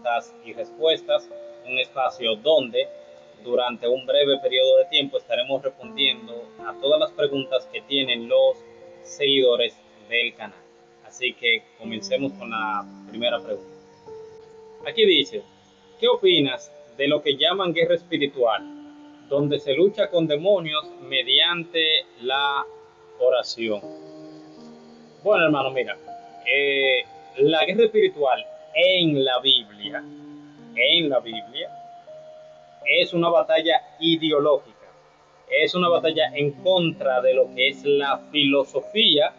preguntas y respuestas, un espacio donde durante un breve periodo de tiempo estaremos respondiendo a todas las preguntas que tienen los seguidores del canal. Así que comencemos con la primera pregunta. Aquí dice, ¿qué opinas de lo que llaman guerra espiritual, donde se lucha con demonios mediante la oración? Bueno, hermano, mira, la guerra espiritual en la Biblia, es una batalla ideológica, es una batalla en contra de lo que es la filosofía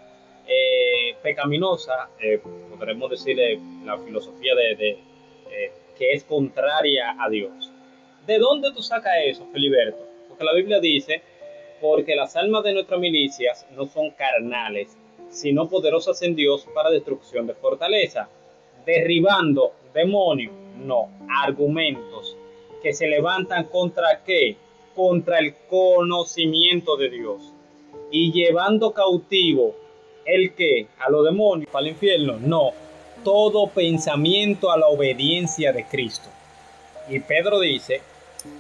pecaminosa, podremos decirle la filosofía que es contraria a Dios. ¿De dónde tú sacas eso, Filiberto? Porque la Biblia dice, porque las almas de nuestras milicias no son carnales, sino poderosas en Dios para destrucción de fortaleza, derribando demonios, no, argumentos que se levantan contra qué, contra el conocimiento de Dios, y llevando cautivo el que a los demonios para el infierno, no, todo pensamiento a la obediencia de Cristo. Y Pedro dice,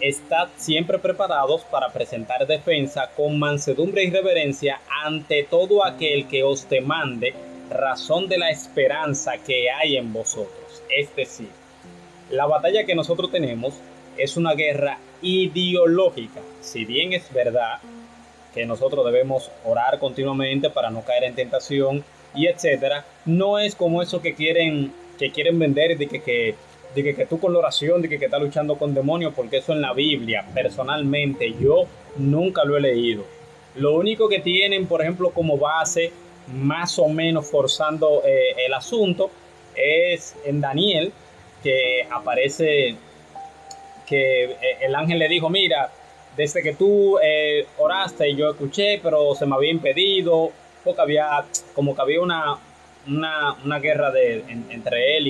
estad siempre preparados para presentar defensa con mansedumbre y reverencia ante todo aquel que os demande razón de la esperanza que hay en vosotros. Es decir, la batalla que nosotros tenemos es una guerra ideológica. Si bien es verdad que nosotros debemos orar continuamente para no caer en tentación y etcétera, no es como eso que quieren vender de que tú con la oración, de que estás luchando con demonios, porque eso en la Biblia, personalmente, yo nunca lo he leído. Lo único que tienen, por ejemplo, como base, más o menos forzando el asunto, es en Daniel, que aparece que el ángel le dijo, mira, desde que tú oraste yo escuché, pero se me había impedido, porque había una guerra entre él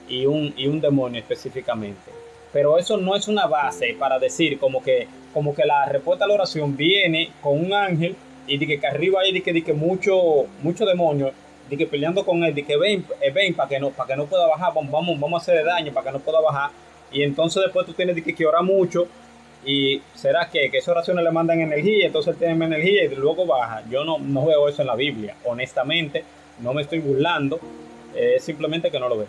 y un demonio específicamente. Pero eso no es una base para decir como que la respuesta a la oración viene con un ángel y de que arriba hay de que mucho demonio, de que peleando con él, de que ven para que no pueda bajar, vamos a hacerle daño para que no pueda bajar. Y entonces después tú tienes que orar mucho. Y será que esas oraciones le mandan energía, entonces él tiene energía y luego baja. Yo no veo eso en la Biblia, honestamente. No me estoy burlando, simplemente que no lo veo.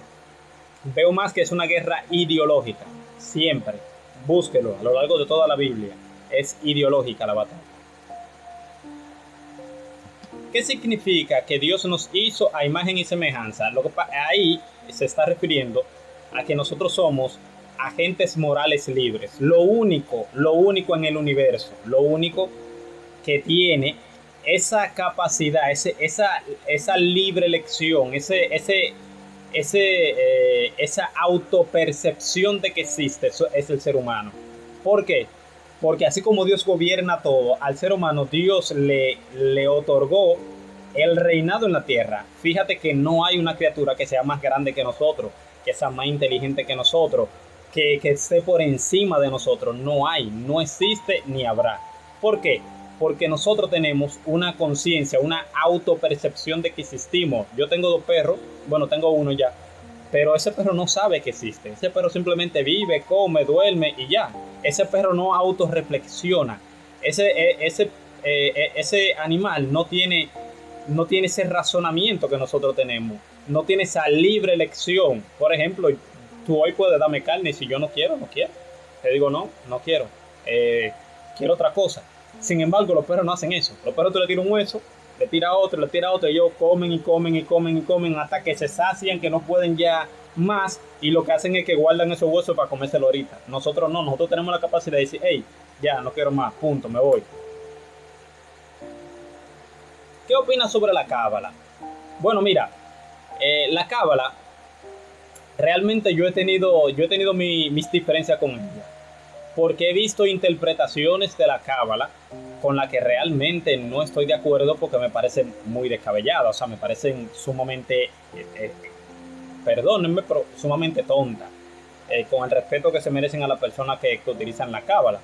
Veo más que es una guerra ideológica, siempre. Búsquelo a lo largo de toda la Biblia. Es ideológica la batalla. ¿Qué significa que Dios nos hizo a imagen y semejanza? Ahí se está refiriendo a que nosotros somos agentes morales libres. Lo único en el universo, lo único que tiene esa capacidad, esa libre elección, esa autopercepción de que existe, eso es el ser humano. ¿Por qué? Porque así como Dios gobierna todo, al ser humano Dios le otorgó el reinado en la tierra. Fíjate que no hay una criatura que sea más grande que nosotros, que sea más inteligente que nosotros, que esté por encima de nosotros. No hay, no existe ni habrá. ¿Por qué? Porque nosotros tenemos una conciencia, una autopercepción de que existimos. Yo tengo 2 perros, bueno, tengo uno ya, pero ese perro no sabe que existe. Ese perro simplemente vive, come, duerme y ya. Ese perro no autorreflexiona. Ese animal no tiene ese razonamiento que nosotros tenemos. No tiene esa libre elección. Por ejemplo, tú hoy puedes darme carne y si yo no quiero. Te digo no quiero. Quiero otra cosa. Sin embargo, los perros no hacen eso. Los perros tú le tiras un hueso, le tiras otro, y ellos comen hasta que se sacian, que no pueden ya más, y lo que hacen es que guardan esos huesos para comérselo ahorita. Nosotros no, nosotros tenemos la capacidad de decir, hey, ya no quiero más, punto, me voy. ¿Qué opinas sobre la cábala? Bueno, mira, la cábala, realmente yo he tenido mis diferencias con ella, porque he visto interpretaciones de la cábala con la que realmente no estoy de acuerdo, porque me parecen muy descabelladas, o sea, me parecen sumamente, perdónenme, pero sumamente tontas, con el respeto que se merecen a las personas que utilizan la cábala.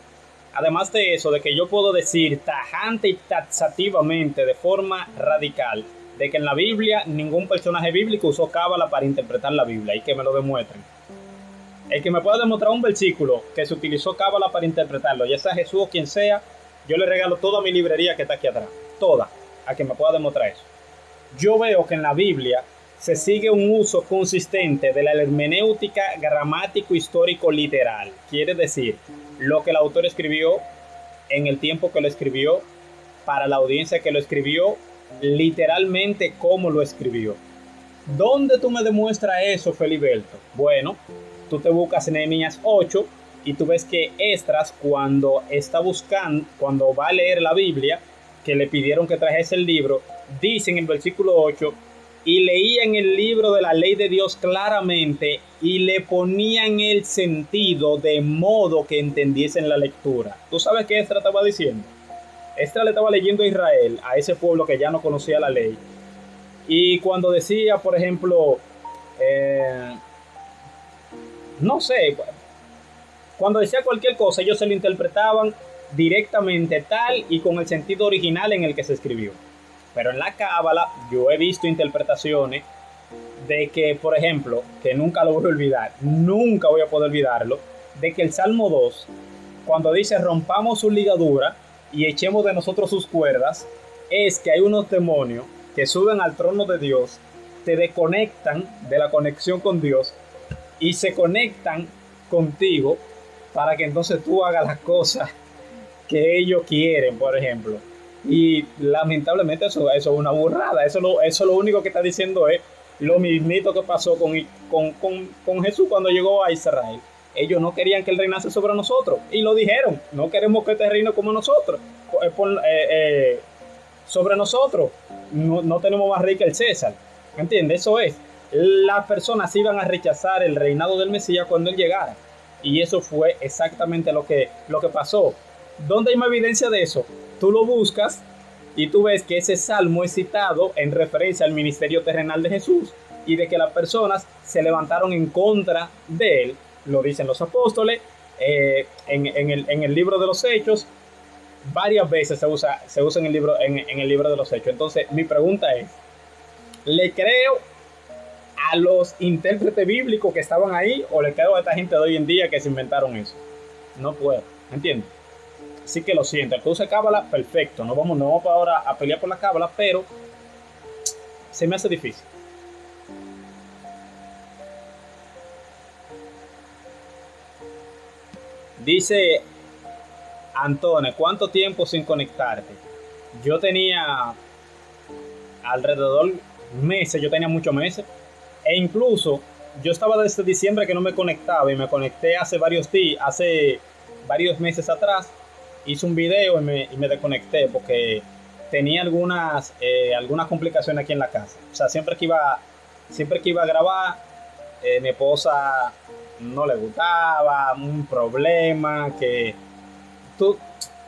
Además de eso, de que yo puedo decir tajante y taxativamente, de forma radical, de que en la Biblia ningún personaje bíblico usó cábala para interpretar la Biblia, y que me lo demuestren. El que me pueda demostrar un versículo que se utilizó cábala para interpretarlo, ya sea Jesús o quien sea, yo le regalo toda mi librería que está aquí atrás. Toda. A quien me pueda demostrar eso. Yo veo que en la Biblia se sigue un uso consistente de la hermenéutica gramático histórico literal. Quiere decir, lo que el autor escribió en el tiempo que lo escribió, para la audiencia que lo escribió, literalmente como lo escribió. ¿Dónde tú me demuestras eso, Feliberto? Bueno, tú te buscas en Nehemías 8 y tú ves que Esdras, cuando está buscando, cuando va a leer la Biblia, que le pidieron que trajese el libro, dice en el versículo 8, y leían el libro de la ley de Dios claramente y le ponían el sentido de modo que entendiesen la lectura. ¿Tú sabes qué Esdras estaba diciendo? Esdras le estaba leyendo a Israel, a ese pueblo que ya no conocía la ley. Y cuando decía, por ejemplo, no sé, cuando decía cualquier cosa, ellos se lo interpretaban directamente tal y con el sentido original en el que se escribió. Pero en la cábala yo he visto interpretaciones de que, por ejemplo, que nunca lo voy a olvidar, nunca voy a poder olvidarlo, de que el Salmo 2, cuando dice rompamos su ligadura y echemos de nosotros sus cuerdas, es que hay unos demonios que suben al trono de Dios, te desconectan de la conexión con Dios y se conectan contigo para que entonces tú hagas las cosas que ellos quieren, por ejemplo. Y lamentablemente eso es una burrada. Eso lo único que está diciendo es lo mismito que pasó con Jesús cuando llegó a Israel. Ellos no querían que él reinase sobre nosotros y lo dijeron, no queremos que este reine como nosotros, sobre nosotros. No tenemos más rey que el César. ¿Entiendes? Eso es. Las personas iban a rechazar el reinado del Mesías cuando él llegara. Y eso fue exactamente lo que pasó. ¿Dónde hay más evidencia de eso? Tú lo buscas y tú ves que ese salmo es citado en referencia al ministerio terrenal de Jesús y de que las personas se levantaron en contra de él. Lo dicen los apóstoles en el libro de los Hechos. Varias veces se usa en el libro de los Hechos. Entonces mi pregunta es, ¿le creo a los intérpretes bíblicos que estaban ahí o le creo a esta gente de hoy en día que se inventaron eso? No puedo, ¿entiendes? Así que lo siento, el que use cábala, perfecto. No vamos ahora a pelear por la cábala, pero se me hace difícil. Dice Antonio, ¿cuánto tiempo sin conectarte? Yo tenía alrededor meses, yo tenía muchos meses. E incluso yo estaba desde diciembre que no me conectaba y me conecté hace varios meses atrás. Hice un video y me desconecté porque tenía algunas complicaciones aquí en la casa. O sea, siempre que iba a grabar, mi esposa no le gustaba, un problema,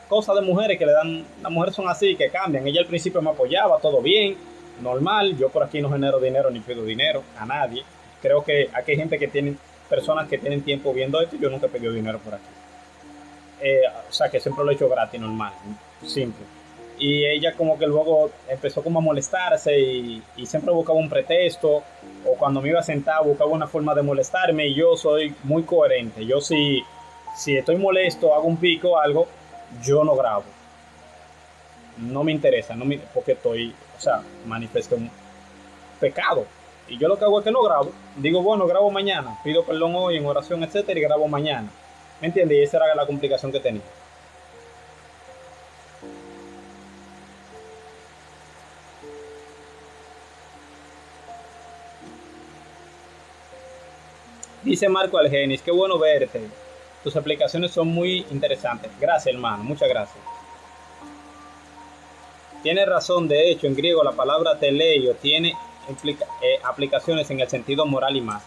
cosas de mujeres que le dan, las mujeres son así, que cambian. Ella al principio me apoyaba, todo bien, normal. Yo por aquí no genero dinero ni pido dinero a nadie. Creo que aquí hay gente personas que tienen tiempo viendo esto y yo nunca he pedido dinero por aquí. O sea que siempre lo he hecho gratis, normal, simple. Y ella como que luego empezó como a molestarse y siempre buscaba un pretexto, o cuando me iba a sentar buscaba una forma de molestarme, y yo soy muy coherente. Yo si estoy molesto, hago un pico o algo, yo no grabo. No me interesa, porque manifiesto un pecado. Y yo lo que hago es que no grabo. Digo, bueno, grabo mañana, pido perdón hoy en oración, etcétera, y grabo mañana. ¿Me entiendes? Y esa era la complicación que tenía. Dice Marco Algenis, qué bueno verte. Tus aplicaciones son muy interesantes. Gracias, hermano. Muchas gracias. Tienes razón. De hecho, en griego la palabra teleio tiene aplicaciones en el sentido moral y más.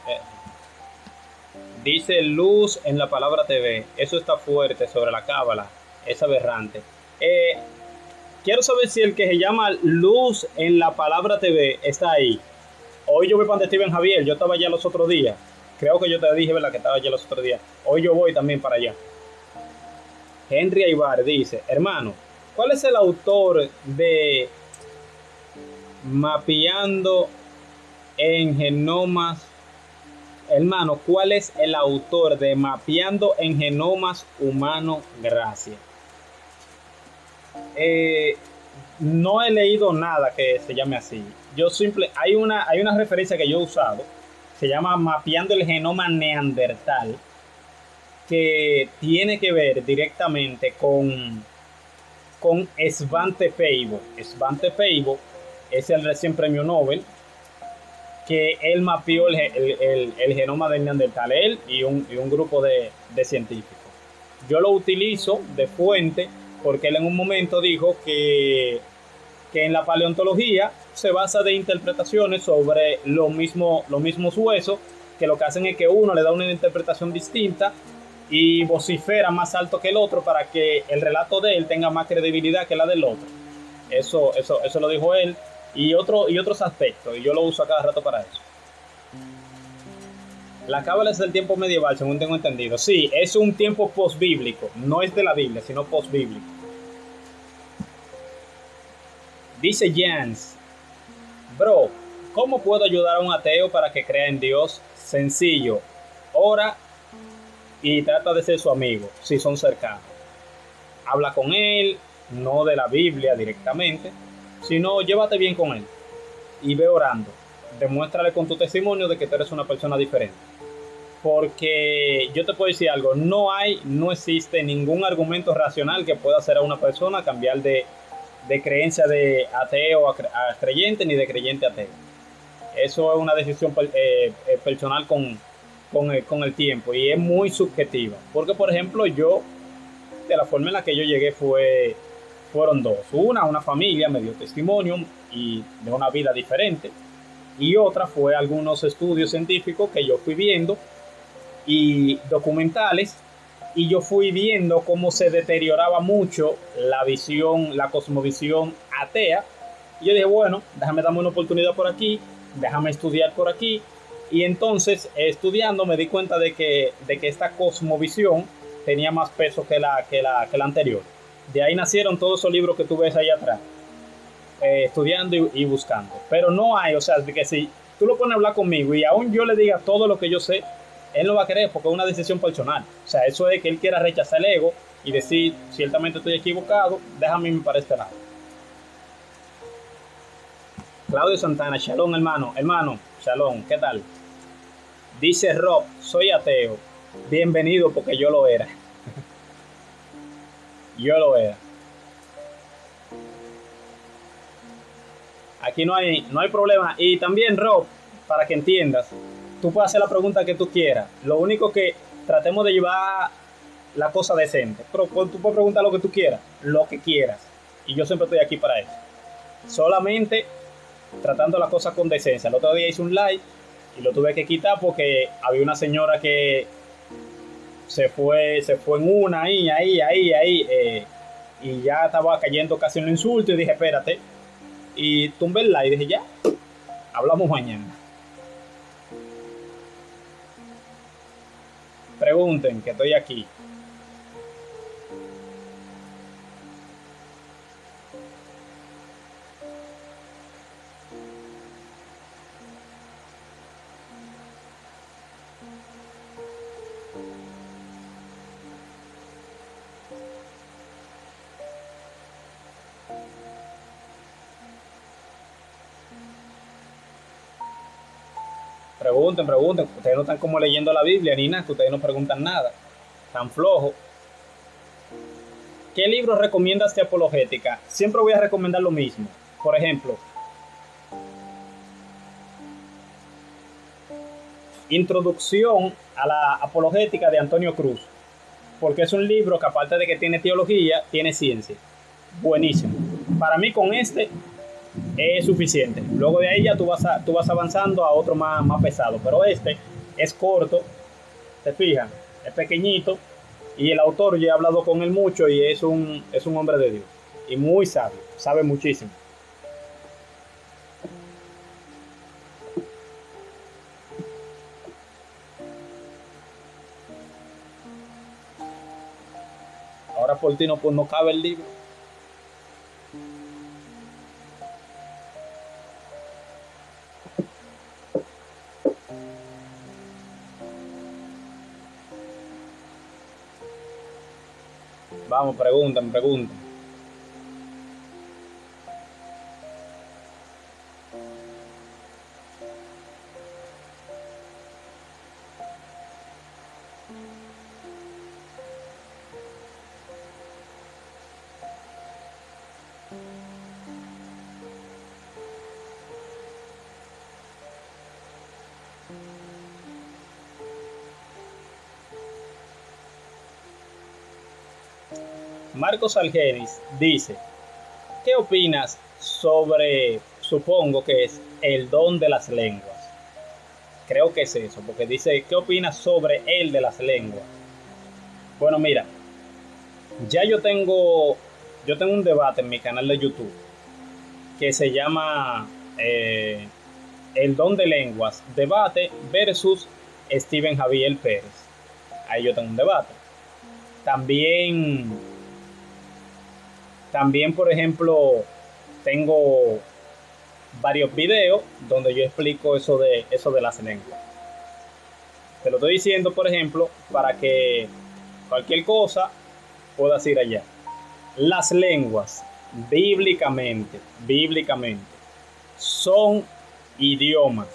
Dice luz en la palabra TV. Eso está fuerte sobre la cábala. Es aberrante. Quiero saber si el que se llama luz en la palabra TV está ahí. Hoy yo voy para donde Steven Javier. Yo estaba allá los otros días. Creo que yo te dije, ¿verdad?, que estaba allá los otros días. Hoy yo voy también para allá. Henry Aybar dice, hermano, ¿cuál es el autor de Mapeando en Genomas Hermano, ¿cuál es el autor de Mapeando en Genomas Humano Gracia? Eh, no he leído nada que se llame así. Hay una referencia que yo he usado, se llama Mapeando el Genoma Neandertal, que tiene que ver directamente con Svante Pääbo. Svante Pääbo es el recién premio Nobel que él mapeó el genoma del Neandertal, él y un grupo de científicos. Yo lo utilizo de fuente porque él en un momento dijo que en la paleontología se basa de interpretaciones sobre los mismos huesos, que lo que hacen es que uno le da una interpretación distinta y vocifera más alto que el otro para que el relato de él tenga más credibilidad que la del otro. Eso lo dijo él y otros aspectos, y yo lo uso a cada rato para eso. La cábala es del tiempo medieval, según tengo entendido. Sí, es un tiempo post-bíblico, no es de la Biblia, sino post-bíblico. Dice Jans, bro, ¿cómo puedo ayudar a un ateo para que crea en Dios? Sencillo, ora y trata de ser su amigo, si son cercanos. Habla con él, no de la Biblia directamente, sino llévate bien con él y ve orando. Demuéstrale con tu testimonio de que tú eres una persona diferente. Porque yo te puedo decir algo, no existe ningún argumento racional que pueda hacer a una persona cambiar de creencia de ateo a creyente, ni de creyente a ateo. Eso es una decisión personal con el tiempo, y es muy subjetiva. Porque, por ejemplo, de la forma en la que yo llegué fueron dos. Una familia me dio testimonio y de una vida diferente. Y otra fue algunos estudios científicos que yo fui viendo y documentales, y yo fui viendo cómo se deterioraba mucho la cosmovisión atea. Y yo dije, bueno, déjame darme una oportunidad por aquí, déjame estudiar por aquí. Y entonces, estudiando, me di cuenta de que esta cosmovisión tenía más peso que la anterior. De ahí nacieron todos esos libros que tú ves ahí atrás, estudiando y buscando. Pero no hay, o sea, de que si tú lo pones a hablar conmigo y aún yo le diga todo lo que yo sé, él no va a querer, porque es una decisión personal. O sea, eso es que él quiera rechazar el ego y decir, ciertamente estoy equivocado, déjame irme para este lado. Claudio Santana, shalom hermano, shalom, ¿qué tal? Dice Rob, soy ateo, bienvenido porque yo lo era. Yo lo era. Aquí no hay problema. Y también, Rob, para que entiendas, tú puedes hacer la pregunta que tú quieras. Lo único que tratemos de llevar la cosa decente. Pero tú puedes preguntar lo que tú quieras, lo que quieras. Y yo siempre estoy aquí para eso. Solamente tratando las cosas con decencia. El otro día hice un live y lo tuve que quitar porque había una señora que se fue en una ahí, y ya estaba cayendo casi en un insulto, y dije, espérate. Y tumbé el live y dije, ya, hablamos mañana. Pregunten, que estoy aquí. Pregunten. Ustedes no están como leyendo la Biblia ni nada, que ustedes no preguntan nada. Tan flojo. ¿Qué libro recomiendas de apologética? Siempre voy a recomendar lo mismo. Por ejemplo, Introducción a la Apologética de Antonio Cruz, porque es un libro que, aparte de que tiene teología, tiene ciencia. Buenísimo. Para mí con este es suficiente. Luego de ahí ya tú vas avanzando a otro más pesado, pero este es corto, te fijas, es pequeñito, y el autor, yo he hablado con él mucho, y es un hombre de Dios y muy sabio, sabe muchísimo. Ahora por ti no cabe el libro. Vamos, preguntan, preguntan. Marcos Algenis dice, ¿qué opinas sobre, supongo que es el don de las lenguas? Creo que es eso, porque dice, ¿qué opinas sobre el de las lenguas? Bueno, mira, ya yo tengo un debate en mi canal de YouTube que se llama El don de lenguas, debate versus Steven Javier Pérez. Ahí yo tengo un debate. También, también por ejemplo, tengo varios videos donde yo explico eso de las lenguas. Te lo estoy diciendo, por ejemplo, para que cualquier cosa puedas ir allá. Las lenguas, bíblicamente, son idiomas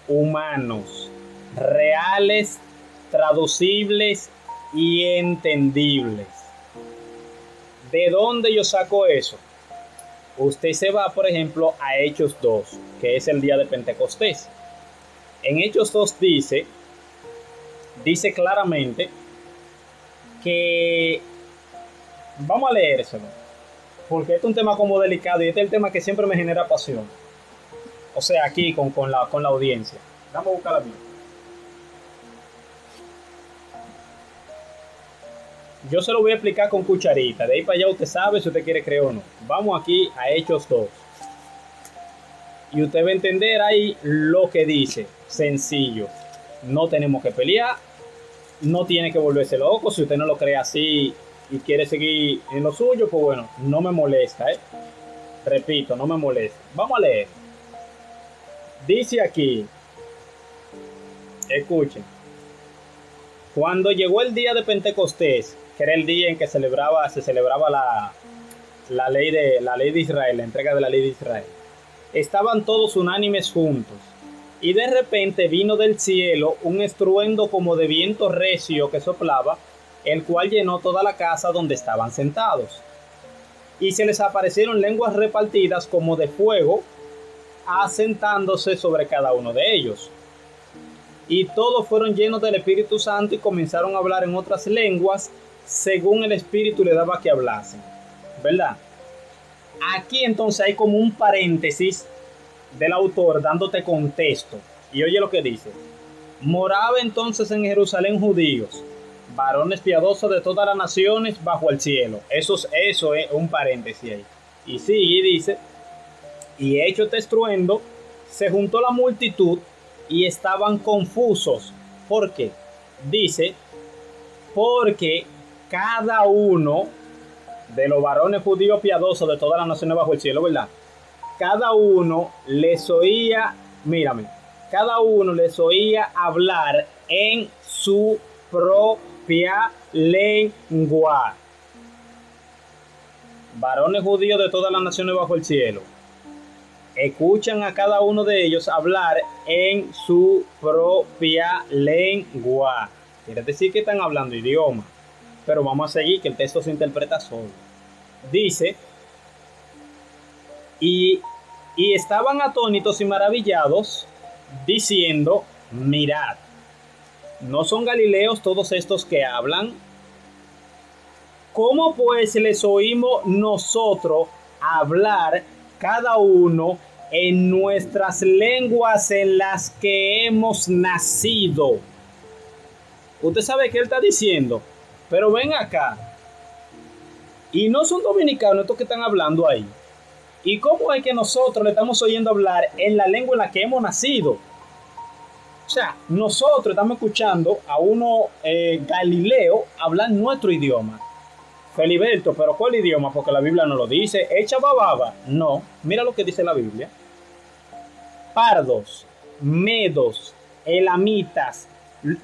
humanos, reales, traducibles y entendibles. ¿De dónde yo saco eso? Usted se va, por ejemplo, a Hechos 2, que es el día de Pentecostés. En Hechos 2 dice claramente que, vamos a leérselo, porque este es un tema como delicado y este es el tema que siempre me genera pasión. O sea, aquí con la audiencia. Vamos a buscar la Biblia. Yo se lo voy a explicar con cucharita. De ahí para allá usted sabe si usted quiere creer o no. Vamos aquí a Hechos 2. Y usted va a entender ahí lo que dice. Sencillo. No tenemos que pelear. No tiene que volverse loco. Si usted no lo cree así y quiere seguir en lo suyo, pues bueno, no me molesta, Repito, no me molesta. Vamos a leer. Dice aquí. Escuchen. Cuando llegó el día de Pentecostés, que era el día en que se celebraba la ley de Israel, la entrega de la ley de Israel, estaban todos unánimes juntos. Y de repente vino del cielo un estruendo como de viento recio que soplaba, el cual llenó toda la casa donde estaban sentados. Y se les aparecieron lenguas repartidas como de fuego, asentándose sobre cada uno de ellos. Y todos fueron llenos del Espíritu Santo y comenzaron a hablar en otras lenguas según el Espíritu le daba que hablasen. ¿Verdad? Aquí entonces hay como un paréntesis del autor dándote contexto. Y oye lo que dice. Moraba entonces en Jerusalén judíos, varones piadosos de todas las naciones bajo el cielo. Eso es un paréntesis ahí. Y sigue y dice, y hecho este estruendo, se juntó la multitud y estaban confusos. ¿Por qué? Dice, porque cada uno de los varones judíos piadosos de todas las naciones bajo el cielo, ¿verdad? Cada uno les oía, mírame, cada uno les oía hablar en su propia lengua. Varones judíos de todas las naciones bajo el cielo. Escuchan a cada uno de ellos hablar en su propia lengua. Quiere decir que están hablando idioma. Pero vamos a seguir, que el texto se interpreta solo. Dice, y estaban atónitos y maravillados, diciendo, mirad, ¿no son galileos todos estos que hablan? ¿Cómo pues les oímos nosotros hablar cada uno en nuestras lenguas en las que hemos nacido? Usted sabe que él está diciendo, pero ven acá, y no son dominicanos estos que están hablando ahí. ¿Y cómo es que nosotros le estamos oyendo hablar en la lengua en la que hemos nacido? O sea, nosotros estamos escuchando a uno galileo hablar nuestro idioma. Feliberto, ¿pero cuál idioma? Porque la Biblia no lo dice. ¿Echa bababa? No. Mira lo que dice la Biblia. Pardos, medos, elamitas,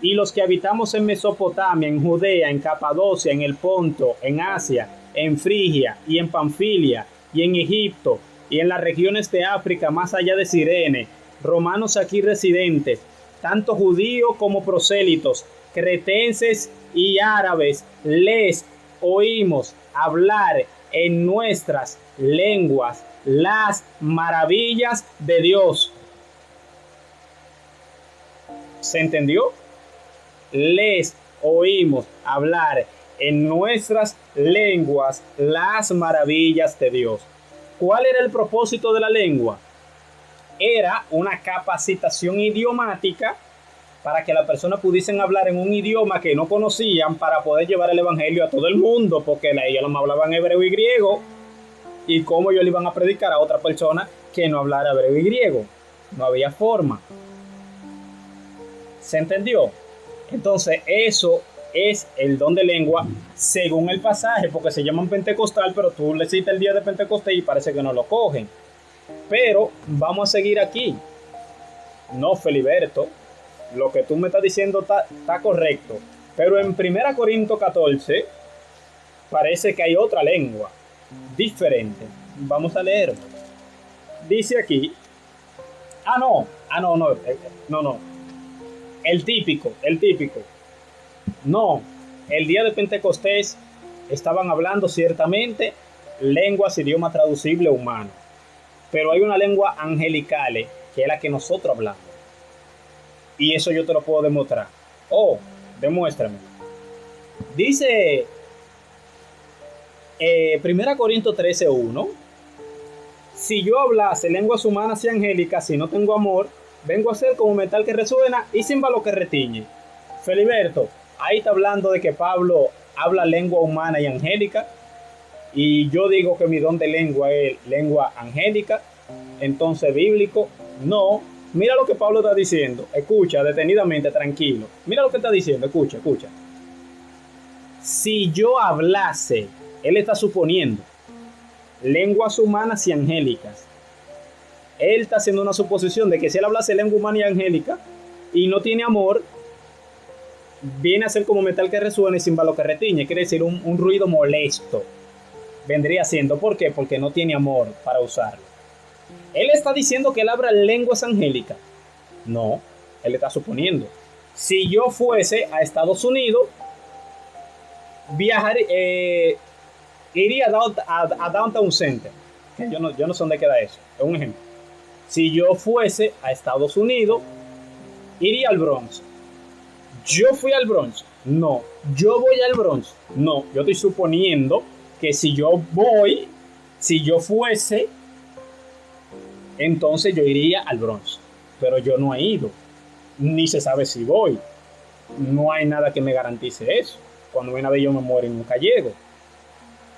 y los que habitamos en Mesopotamia, en Judea, en Capadocia, en el Ponto, en Asia, en Frigia y en Panfilia y en Egipto y en las regiones de África más allá de Cirene, romanos aquí residentes, tanto judíos como prosélitos, cretenses y árabes, les oímos hablar en nuestras lenguas las maravillas de Dios. ¿Se entendió? Les oímos hablar en nuestras lenguas las maravillas de Dios. ¿Cuál era el propósito de la lengua? Era una capacitación idiomática para que las personas pudiesen hablar en un idioma que no conocían para poder llevar el evangelio a todo el mundo, porque ellos no hablaban hebreo y griego, y cómo ellos le iban a predicar a otra persona que no hablara hebreo y griego. No había forma. ¿Se entendió? Entonces eso es el don de lengua según el pasaje, porque se llaman pentecostal, pero tú le citas el día de Pentecostés y parece que no lo cogen. Pero vamos a seguir aquí. No, Feliberto, lo que tú me estás diciendo está correcto, pero en 1 Corintios 14 parece que hay otra lengua diferente. Vamos a leerlo. Dice aquí, no. El típico. No, el día de Pentecostés estaban hablando ciertamente lenguas, idioma traducible humano. Pero hay una lengua angelical que es la que nosotros hablamos. Y eso yo te lo puedo demostrar. Demuéstrame. Dice 1 Corintios 13:1. Si yo hablase lenguas humanas y angélicas, si no tengo amor, vengo a ser como metal que resuena y címbalo que retiñe. Feliberto, ahí está hablando de que Pablo habla lengua humana y angélica, y yo digo que mi don de lengua es lengua angélica, entonces bíblico. No, mira lo que Pablo está diciendo. Escucha detenidamente, tranquilo. Mira lo que está diciendo, escucha. Si yo hablase, él está suponiendo lenguas humanas y angélicas. Él está haciendo una suposición de que si él hablase lengua humana y angélica y no tiene amor, viene a ser como metal que resuena y címbalo que retiñe. Quiere decir un ruido molesto. Vendría siendo, ¿por qué? Porque no tiene amor para usarlo. Él está diciendo que él habla lenguas angélicas. No, él está suponiendo. Si yo fuese a Estados Unidos, iría a Downtown Center. Yo no sé dónde queda eso. Es un ejemplo. Si yo fuese a Estados Unidos, iría al Bronx. ¿Yo fui al Bronx? No. ¿Yo voy al Bronx? No. Yo estoy suponiendo que si yo fuese, entonces yo iría al Bronx. Pero yo no he ido. Ni se sabe si voy. No hay nada que me garantice eso. Cuando viene a ver yo me muero y nunca llego.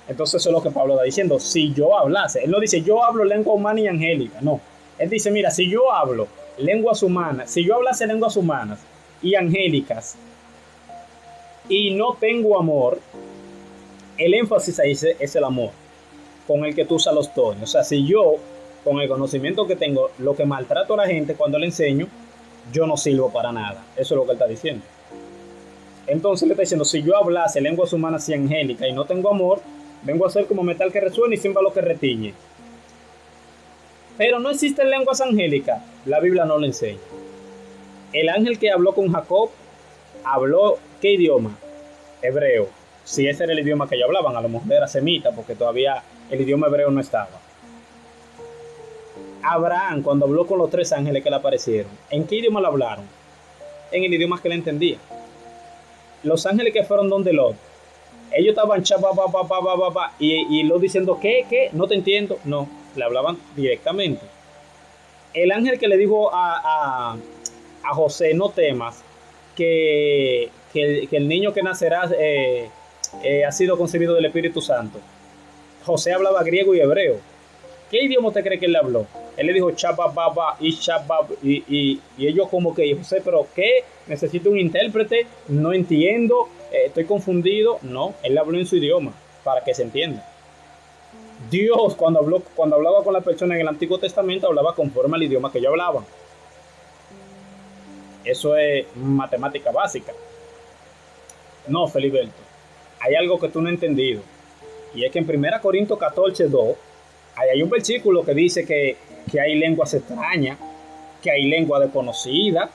Entonces eso es lo que Pablo está diciendo. Si yo hablase, él no dice yo hablo lengua humana y angélica, no. Él dice, mira, si yo hablo lenguas humanas, si yo hablase lenguas humanas y angélicas y no tengo amor, el énfasis ahí es el amor con el que tú usas los dones. O sea, si yo, con el conocimiento que tengo, lo que maltrato a la gente cuando le enseño, yo no sirvo para nada. Eso es lo que él está diciendo. Entonces le está diciendo, si yo hablase lenguas humanas y angélicas y no tengo amor, vengo a ser como metal que resuena y címbalo que retiñe. Pero no existen lenguas angélicas. La Biblia no lo enseña. El ángel que habló con Jacob, habló, ¿qué idioma? Hebreo. Si ese era el idioma que ellos hablaban, a lo mejor era semita, porque todavía el idioma hebreo no estaba. Abraham, cuando habló con los 3 ángeles que le aparecieron, ¿en qué idioma le hablaron? En el idioma que le entendía. Los ángeles que fueron donde Lot, ellos estaban y Lot diciendo, ¿qué? No te entiendo. No, le hablaban directamente. El ángel que le dijo a José, no temas, que el niño que nacerá ha sido concebido del Espíritu Santo. José hablaba griego y hebreo. ¿Qué idioma usted cree que él le habló? Él le dijo y ellos como que, José, ¿pero qué? Necesito un intérprete, no entiendo, estoy confundido. No, él habló en su idioma para que se entienda. Dios cuando hablaba con la persona en el Antiguo Testamento hablaba conforme al idioma que ellos hablaban. Eso es matemática básica. No, Feliberto, hay algo que tú no has entendido. Y es que en 1 Corintios 14:2 hay un versículo que dice que hay lenguas extrañas, que hay lengua desconocida.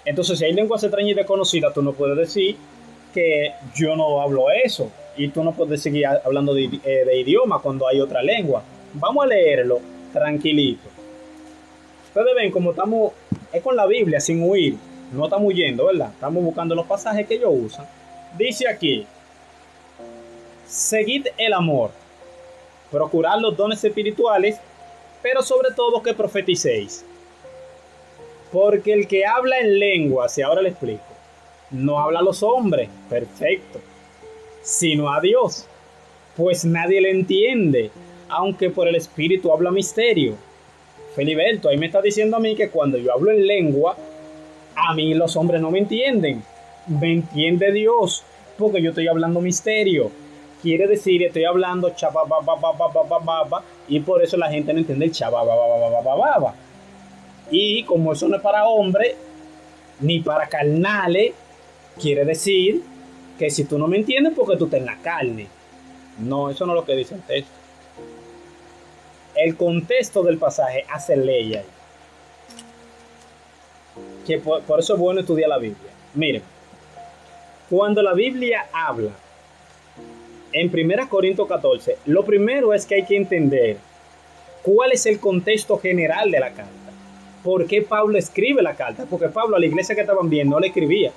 Entonces, si hay lenguas extrañas y desconocidas, tú no puedes decir que yo no hablo eso. Y tú no puedes seguir hablando de idioma cuando hay otra lengua. Vamos a leerlo tranquilito. Ustedes ven como estamos, es con la Biblia, sin huir. No estamos huyendo, ¿verdad? Estamos buscando los pasajes que ellos usan. Dice aquí, seguid el amor, procurad los dones espirituales, pero sobre todo que profeticéis. Porque el que habla en lenguas, y ahora le explico, no habla a los hombres, perfecto, sino a Dios, pues nadie le entiende, aunque por el Espíritu habla misterio. Feliberto, ahí me está diciendo a mí que cuando yo hablo en lengua, a mí los hombres no me entienden, me entiende Dios, porque yo estoy hablando misterio. Quiere decir, estoy hablando chababababababababa, y por eso la gente no entiende el chabababababababa. Y como eso no es para hombres, ni para carnales, quiere decir que si tú no me entiendes, porque tú estás en la carne. No, eso no es lo que dice el texto. El contexto del pasaje hace ley ahí. Que por eso es bueno estudiar la Biblia. Miren, cuando la Biblia habla en 1 Corintios 14, lo primero es que hay que entender cuál es el contexto general de la carta. ¿Por qué Pablo escribe la carta? Porque Pablo a la iglesia que estaban viendo no le escribía.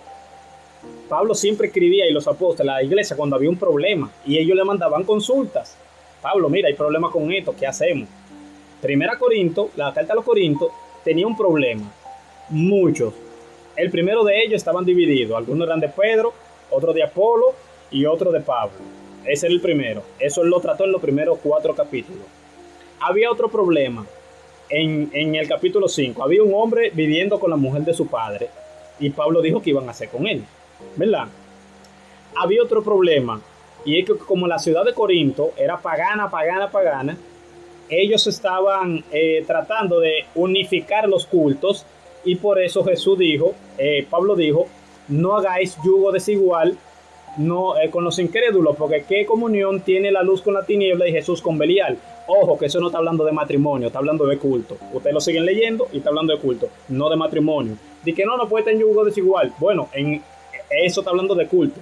Pablo siempre escribía, y los apóstoles a la iglesia cuando había un problema, y ellos le mandaban consultas. Pablo, mira, hay problema con esto, ¿qué hacemos? 1 Corintios, la carta a los Corintios, tenía un problema. Muchos. El primero de ellos estaban divididos. Algunos eran de Pedro, otros de Apolo y otros de Pablo. Ese era el primero. Eso él lo trató en los primeros 4 capítulos. Había otro problema. En el capítulo 5, había un hombre viviendo con la mujer de su padre. Y Pablo dijo que iban a hacer con él. ¿Verdad? Había otro problema. Y es que como la ciudad de Corinto era pagana, ellos estaban tratando de unificar los cultos. Y por eso Pablo dijo, no hagáis yugo desigual con los incrédulos, porque qué comunión tiene la luz con la tiniebla y Jesús con Belial. Ojo, que eso no está hablando de matrimonio, está hablando de culto. Ustedes lo siguen leyendo y está hablando de culto, no de matrimonio. Dice que no puede tener yugo desigual. Bueno, eso está hablando de culto.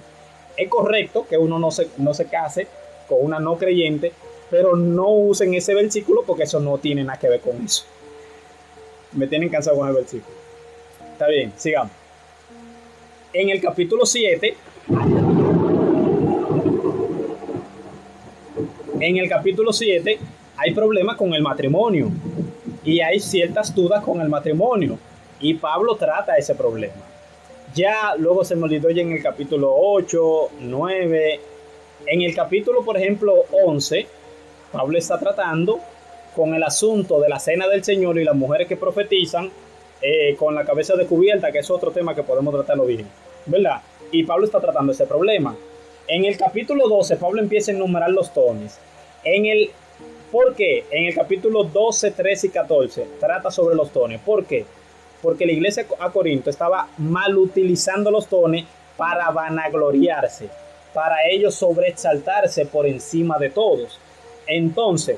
Es correcto que uno no se case con una no creyente, pero no usen ese versículo porque eso no tiene nada que ver con eso. Me tienen cansado con el versículo. Está bien, sigamos. En el capítulo 7, hay problemas con el matrimonio y hay ciertas dudas con el matrimonio, y Pablo trata ese problema. Ya luego se me olvidó ya en el capítulo 8, 9, en el capítulo, por ejemplo, 11, Pablo está tratando con el asunto de la cena del Señor y las mujeres que profetizan con la cabeza descubierta, que es otro tema que podemos tratarlo bien, ¿verdad? Y Pablo está tratando ese problema. En el capítulo 12, Pablo empieza a enumerar los dones. ¿Por qué? En el capítulo 12, 13 y 14 trata sobre los dones. ¿Por qué? Porque la iglesia a Corinto estaba mal utilizando los dones para vanagloriarse, para ellos sobreexaltarse por encima de todos. Entonces,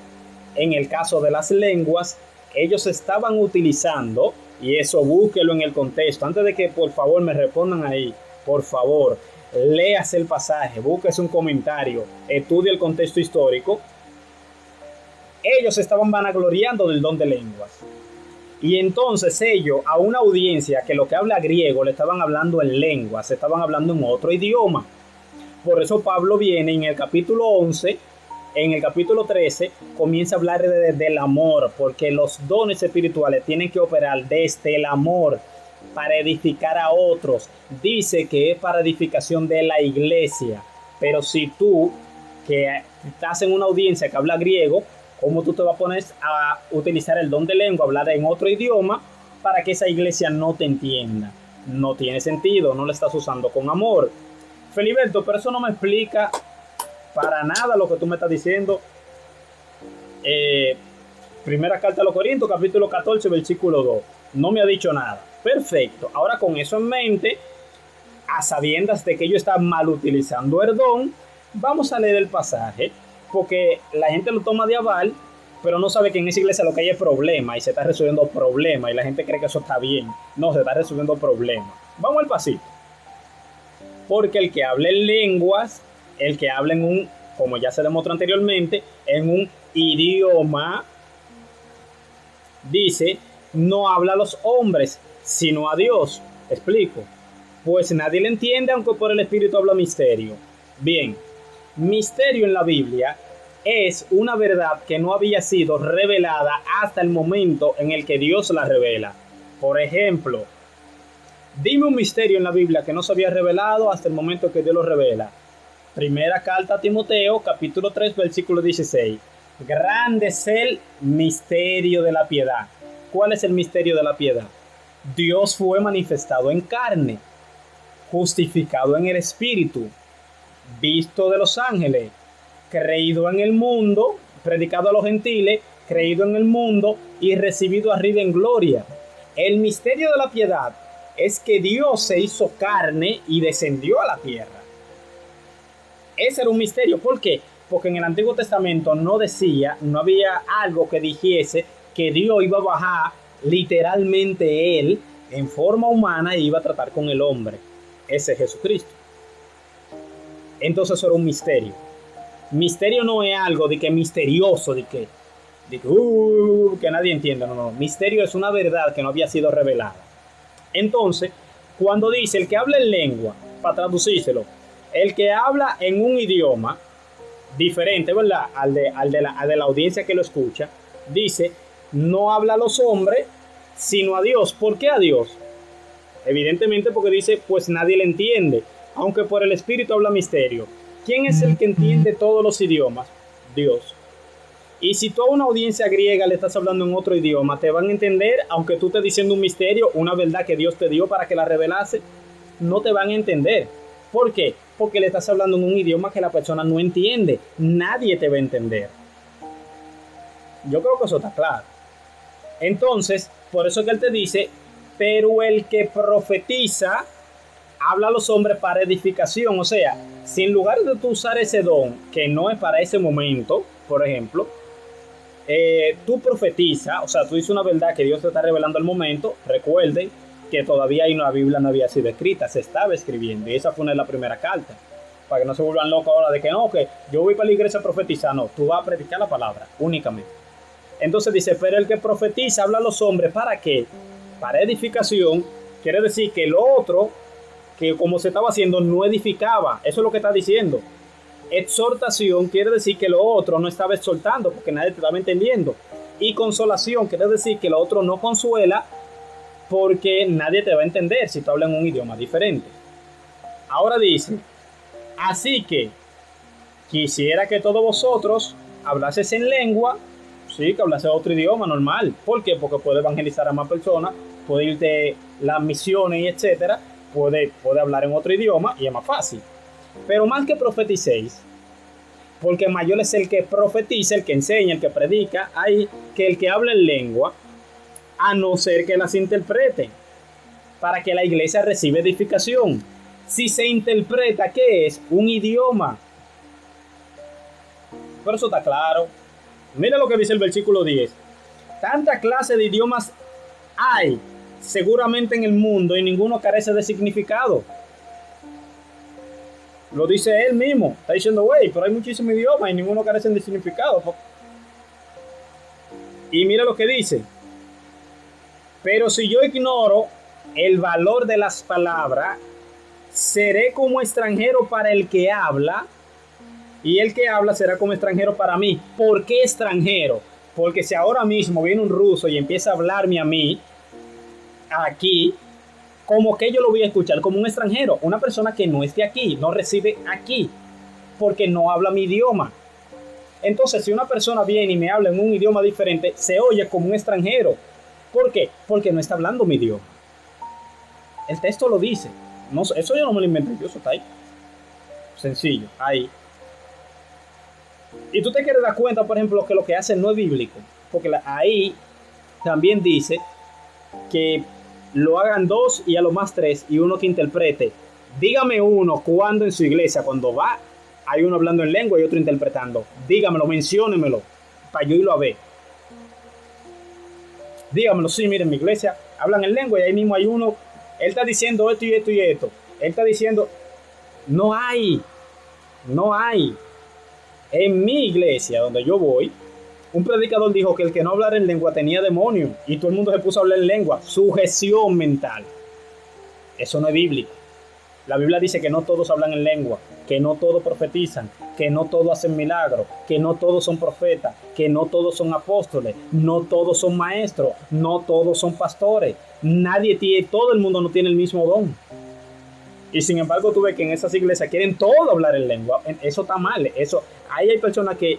en el caso de las lenguas, ellos estaban utilizando, y eso búsquelo en el contexto, antes de que por favor me respondan ahí, por favor, léase el pasaje, búsquese un comentario, estudie el contexto histórico. Ellos estaban vanagloriando del don de lenguas. Y entonces ellos, a una audiencia que lo que habla griego, le estaban hablando en lenguas, estaban hablando en otro idioma. Por eso Pablo viene en el capítulo 11, en el capítulo 13, comienza a hablar del amor, porque los dones espirituales tienen que operar desde el amor para edificar a otros. Dice que es para edificación de la iglesia. Pero si tú, que estás en una audiencia que habla griego, ¿cómo tú te vas a poner a utilizar el don de lengua, hablar en otro idioma para que esa iglesia no te entienda? No tiene sentido, no lo estás usando con amor. Feliberto, pero eso no me explica para nada lo que tú me estás diciendo. Primera carta a los Corintios, capítulo 14, versículo 2. No me ha dicho nada. Perfecto. Ahora con eso en mente, a sabiendas de que ellos están mal utilizando el don, vamos a leer el pasaje, porque la gente lo toma de aval, pero no sabe que en esa iglesia lo que hay es problema y se está resolviendo problema y la gente cree que eso está bien. No, se está resolviendo problema. Vamos al pasito. Porque el que habla en lenguas, el que habla en un, como ya se demostró anteriormente, en un idioma, dice, no habla a los hombres, sino a Dios. Explico. Pues nadie le entiende, aunque por el Espíritu habla misterio. Bien, misterio en la Biblia es una verdad que no había sido revelada hasta el momento en el que Dios la revela. Por ejemplo, dime un misterio en la Biblia que no se había revelado hasta el momento que Dios lo revela. Primera carta a Timoteo, capítulo 3, versículo 16. Grande es el misterio de la piedad. ¿Cuál es el misterio de la piedad? Dios fue manifestado en carne, justificado en el Espíritu, visto de los ángeles, creído en el mundo, predicado a los gentiles, creído en el mundo y recibido arriba en gloria. El misterio de la piedad es que Dios se hizo carne y descendió a la tierra. Ese era un misterio. ¿Por qué? Porque en el Antiguo Testamento no había algo que dijese que Dios iba a bajar literalmente él en forma humana y iba a tratar con el hombre. Ese es Jesucristo. Entonces eso era un misterio. Misterio no es algo de que misterioso, de que nadie entiende. No. Misterio es una verdad que no había sido revelada. Entonces, cuando dice el que habla en lengua, para traducírselo, el que habla en un idioma diferente, ¿verdad? Al de la audiencia que lo escucha, dice, no habla a los hombres, sino a Dios. ¿Por qué a Dios? Evidentemente porque dice, pues nadie le entiende, aunque por el Espíritu habla misterio. ¿Quién es el que entiende todos los idiomas? Dios. Y si tú a una audiencia griega le estás hablando en otro idioma, te van a entender, aunque tú estés diciendo un misterio, una verdad que Dios te dio para que la revelase, no te van a entender. ¿Por qué? Porque le estás hablando en un idioma que la persona no entiende. Nadie te va a entender. Yo creo que eso está claro. Entonces, por eso que él te dice, pero el que profetiza habla a los hombres para edificación. O sea, si en lugar de tú usar ese don, que no es para ese momento, por ejemplo, tú profetizas, o sea, tú dices una verdad que Dios te está revelando al momento, recuerden que todavía ahí la Biblia no había sido escrita, se estaba escribiendo, y esa fue una de las primeras cartas, para que no se vuelvan locos ahora de que no, que yo voy para la iglesia a profetizar. No, tú vas a predicar la palabra, únicamente. Entonces dice, pero el que profetiza habla a los hombres, ¿para qué? Para edificación. Quiere decir que lo otro, que como se estaba haciendo, no edificaba. Eso es lo que está diciendo. Exhortación quiere decir que lo otro no estaba exhortando, porque nadie te estaba entendiendo. Y consolación quiere decir que lo otro no consuela, porque nadie te va a entender si tú hablas en un idioma diferente. Ahora dice, así que quisiera que todos vosotros hablases en lengua. Sí, que hablase otro idioma normal. ¿Por qué? Porque puede evangelizar a más personas, puede ir de las misiones y etcétera, puede hablar en otro idioma y es más fácil. Pero más que profeticéis, porque mayor es el que profetiza, el que enseña, el que predica, hay que el que habla en lengua, a no ser que las interprete, para que la iglesia reciba edificación. Si se interpreta, ¿qué es? Un idioma. Pero eso está claro. Mira lo que dice el versículo 10. Tanta clase de idiomas hay seguramente en el mundo y ninguno carece de significado. Lo dice él mismo. Está diciendo, güey, pero hay muchísimos idiomas y ninguno carece de significado. Y mira lo que dice. Pero si yo ignoro el valor de las palabras, seré como extranjero para el que habla, y el que habla será como extranjero para mí. ¿Por qué extranjero? Porque si ahora mismo viene un ruso y empieza a hablarme a mí, aquí, como que yo lo voy a escuchar como un extranjero, una persona que no esté aquí, no reside aquí, porque no habla mi idioma. Entonces, si una persona viene y me habla en un idioma diferente, se oye como un extranjero. ¿Por qué? Porque no está hablando mi idioma. El texto lo dice. No, eso yo no me lo inventé, eso está ahí. Sencillo, ahí. Y tú te quieres dar cuenta, por ejemplo, que lo que hace no es bíblico, porque ahí también dice que lo hagan 2 y a lo más 3 y uno que interprete. Dígame uno cuando en su iglesia, cuando va, hay uno hablando en lengua y otro interpretando. Dígamelo, menciónemelo, para yo irlo a ver. Dígamelo, sí, miren, en mi iglesia hablan en lengua y ahí mismo hay uno, él está diciendo esto y esto y esto. Él está diciendo, no hay, no hay. En mi iglesia, donde yo voy, un predicador dijo que el que no hablara en lengua tenía demonio y todo el mundo se puso a hablar en lengua. Sujeción mental. Eso no es bíblico. La Biblia dice que no todos hablan en lengua, que no todos profetizan, que no todos hacen milagros, que no todos son profetas, que no todos son apóstoles, no todos son maestros, no todos son pastores. Nadie tiene, todo el mundo no tiene el mismo don. Y sin embargo, tú ves que en esas iglesias quieren todo hablar en lengua. Eso está mal. Eso, ahí hay personas que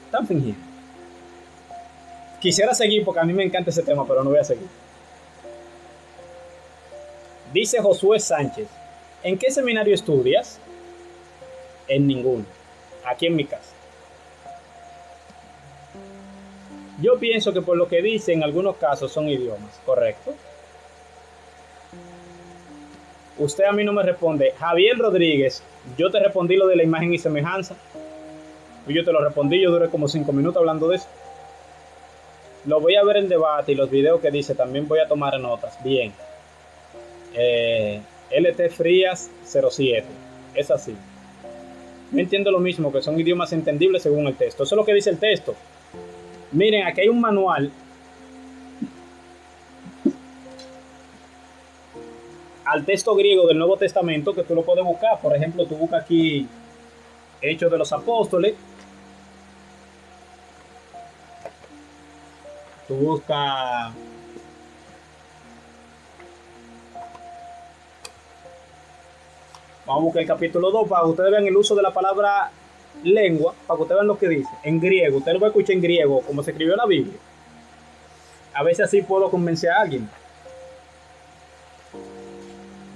están fingiendo. Quisiera seguir porque a mí me encanta ese tema, pero no voy a seguir. Dice Josué Sánchez, ¿en qué seminario estudias? En ninguno. Aquí en mi casa. Yo pienso que por lo que dice, en algunos casos son idiomas, ¿correcto? Usted a mí no me responde. Javier Rodríguez, yo te respondí lo de la imagen y semejanza. Y yo te lo respondí, yo duré como 5 minutos hablando de eso. Lo voy a ver en debate y los videos que dice, también voy a tomar notas. Bien. LT Frías 07. Es así. Yo entiendo lo mismo, que son idiomas entendibles según el texto. Eso es lo que dice el texto. Miren, aquí hay un manual al texto griego del Nuevo Testamento que tú lo puedes buscar. Por ejemplo, tú buscas aquí Hechos de los Apóstoles. Tú buscas vamos a buscar el capítulo 2 para que ustedes vean el uso de la palabra lengua, para que ustedes vean lo que dice. En griego, usted lo va a escuchar en griego, como se escribió en la Biblia. A veces así puedo convencer a alguien.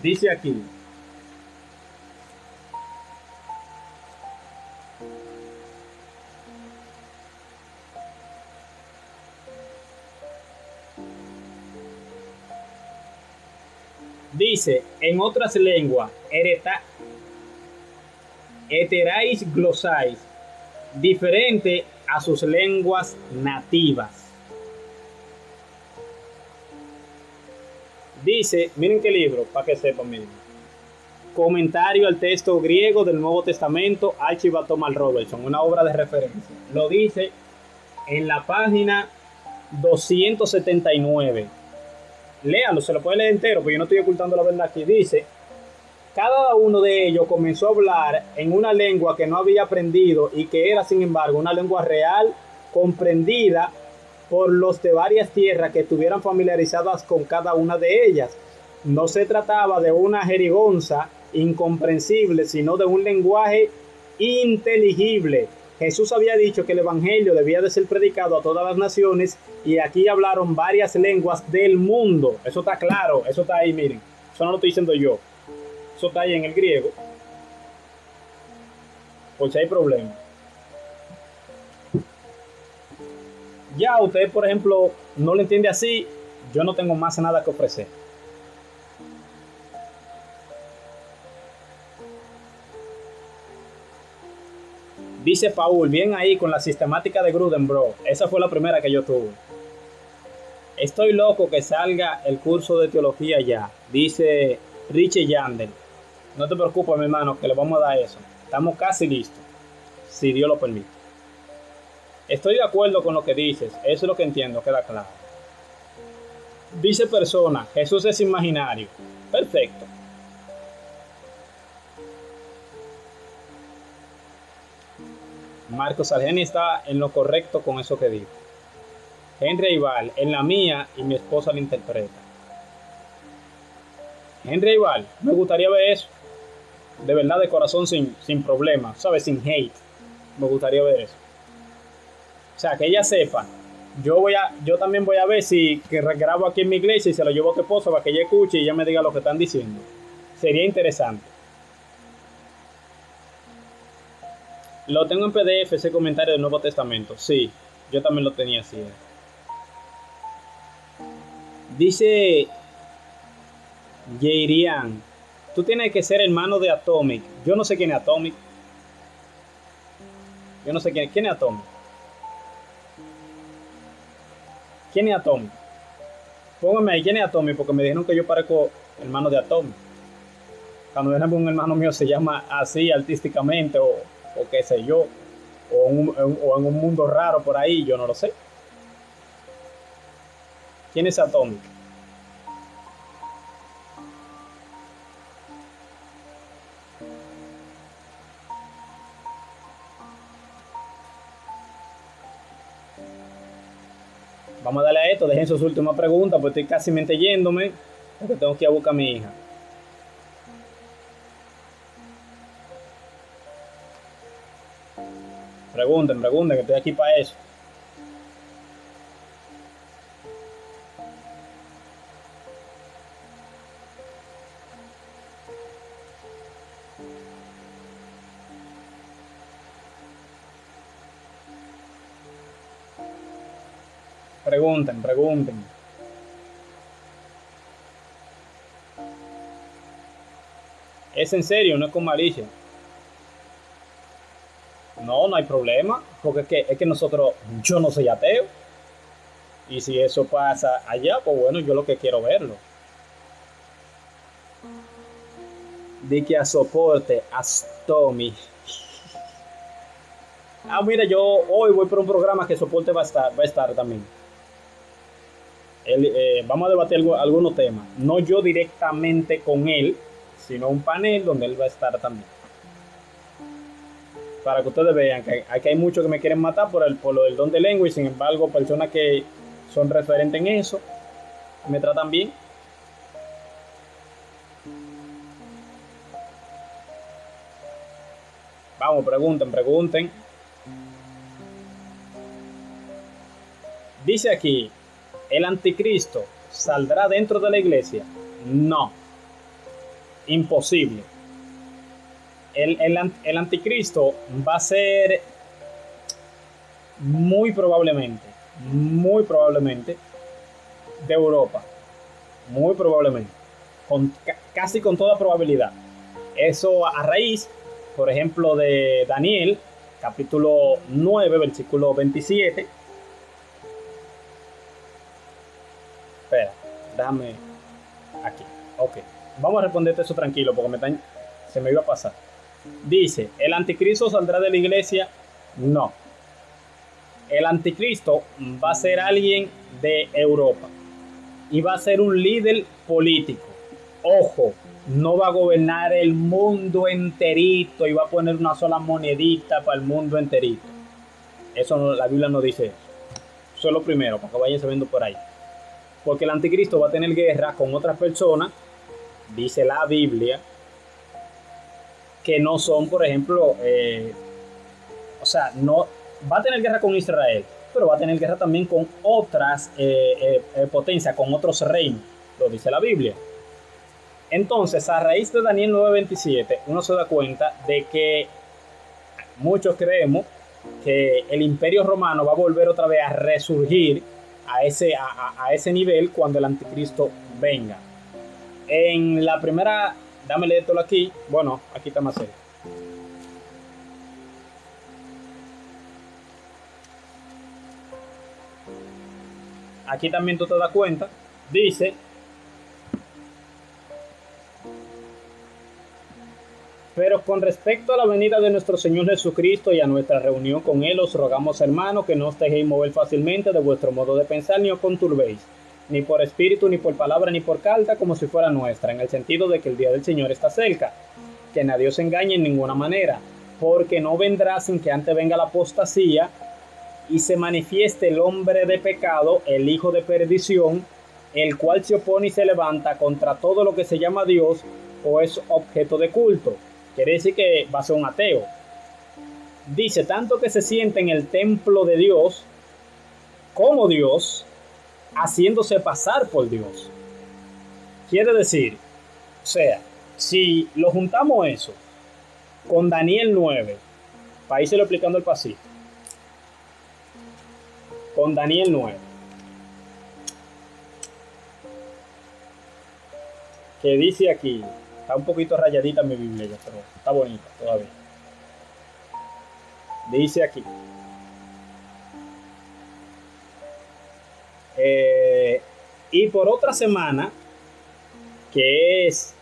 Dice aquí. Dice, en otras lenguas, heterais glosais, diferente a sus lenguas nativas. Dice, miren qué libro, para que sepan, miren. Comentario al texto griego del Nuevo Testamento, Archibald Thomas Robertson, una obra de referencia. Lo dice en la página 279. Léalo, se lo puede leer entero, porque yo no estoy ocultando la verdad aquí. Dice, cada uno de ellos comenzó a hablar en una lengua que no había aprendido y que era, sin embargo, una lengua real, comprendida por los de varias tierras que estuvieran familiarizadas con cada una de ellas. No se trataba de una jerigonza incomprensible, sino de un lenguaje inteligible. Jesús había dicho que el evangelio debía de ser predicado a todas las naciones y aquí hablaron varias lenguas del mundo. Eso está claro, eso está ahí, miren. Eso no lo estoy diciendo yo. Eso está ahí en el griego. Por si hay problema. Ya usted, por ejemplo, no lo entiende así, yo no tengo más nada que ofrecer. Dice Paul, bien ahí con la sistemática de Grudenbrough. Esa fue la primera que yo tuve. Estoy loco que salga el curso de teología ya, dice Richie Yandel. No te preocupes, mi hermano, que le vamos a dar eso. Estamos casi listos, si Dios lo permite. Estoy de acuerdo con lo que dices, eso es lo que entiendo, queda claro. Dice persona, Jesús es imaginario. Perfecto. Marcos Argeni está en lo correcto con eso que dijo. Henry Aival, en la mía y mi esposa la interpreta. Henry Aival, me gustaría ver eso. De verdad, de corazón, sin problema, ¿sabes? Sin hate. Me gustaría ver eso. O sea, que ella sepa. Yo también voy a ver si que grabo aquí en mi iglesia y se lo llevo a tu esposa para que ella escuche y ella me diga lo que están diciendo. Sería interesante. Lo tengo en PDF, ese comentario del Nuevo Testamento. Sí, yo también lo tenía así. Dice Yeirian, tú tienes que ser hermano de Atomic. Yo no sé quién es Atomic. Yo no sé quién es Atomic. ¿Quién es Atomic? Póngame ahí quién es Atomic, porque me dijeron que yo parezco hermano de Atomic. Cuando viene un hermano mío se llama así artísticamente o qué sé yo, o en un mundo raro por ahí, yo no lo sé. ¿Quién es Atomic? Vamos a darle a esto, dejen sus últimas preguntas, pues estoy casi yéndome, porque tengo que ir a buscar a mi hija. Pregunten, que estoy aquí para eso. Pregunten. Es en serio, no es con malicia. No hay problema, porque es que yo no soy ateo. Y si eso pasa allá, pues bueno, yo lo que quiero verlo. Di que a soporte, a Tommy. Mira, yo hoy voy por un programa que soporte va a estar también. Vamos a debatir algunos temas. No yo directamente con él, sino un panel donde él va a estar también. Para que ustedes vean que aquí hay muchos que me quieren matar por lo del don de lengua y sin embargo personas que son referentes en eso me tratan bien. Vamos, pregunten. Dice aquí, ¿el anticristo saldrá dentro de la iglesia? No. Imposible. El anticristo va a ser muy probablemente de Europa. Muy probablemente. Casi con toda probabilidad. Eso a raíz, por ejemplo, de Daniel, capítulo 9, versículo 27. Espera, déjame aquí. Ok. Vamos a responderte eso tranquilo porque se me iba a pasar. Dice, ¿el anticristo saldrá de la iglesia? No. El anticristo va a ser alguien de Europa y va a ser un líder político. Ojo, no va a gobernar el mundo enterito y va a poner una sola monedita para el mundo enterito. Eso no, la Biblia no dice eso. Eso es lo primero, para que vayan sabiendo por ahí. Porque el anticristo va a tener guerra con otras personas, dice la Biblia, que no son, por ejemplo, no va a tener guerra con Israel, pero va a tener guerra también con otras potencias, con otros reinos, lo dice la Biblia. Entonces, a raíz de Daniel 9:27, uno se da cuenta de que muchos creemos que el Imperio Romano va a volver otra vez a resurgir a ese nivel cuando el anticristo venga. En la primera, dame leerlo aquí. Bueno, aquí está más cerca. Aquí también tú te das cuenta. Dice: pero con respecto a la venida de nuestro Señor Jesucristo y a nuestra reunión con Él, os rogamos, hermanos, que no os dejéis mover fácilmente de vuestro modo de pensar, ni os conturbéis, ni por espíritu, ni por palabra, ni por carta, como si fuera nuestra, en el sentido de que el día del Señor está cerca, que nadie os engañe en ninguna manera, porque no vendrá sin que antes venga la apostasía y se manifieste el hombre de pecado, el hijo de perdición, el cual se opone y se levanta contra todo lo que se llama Dios o es objeto de culto. Quiere decir que va a ser un ateo. Dice, tanto que se siente en el templo de Dios como Dios, haciéndose pasar por Dios. Quiere decir, o sea, si lo juntamos eso con Daniel 9, para irse lo explicando el pasito, con Daniel 9, que dice aquí, está un poquito rayadita mi Biblia, pero está bonita todavía. Dice aquí, y por otra semana, que es,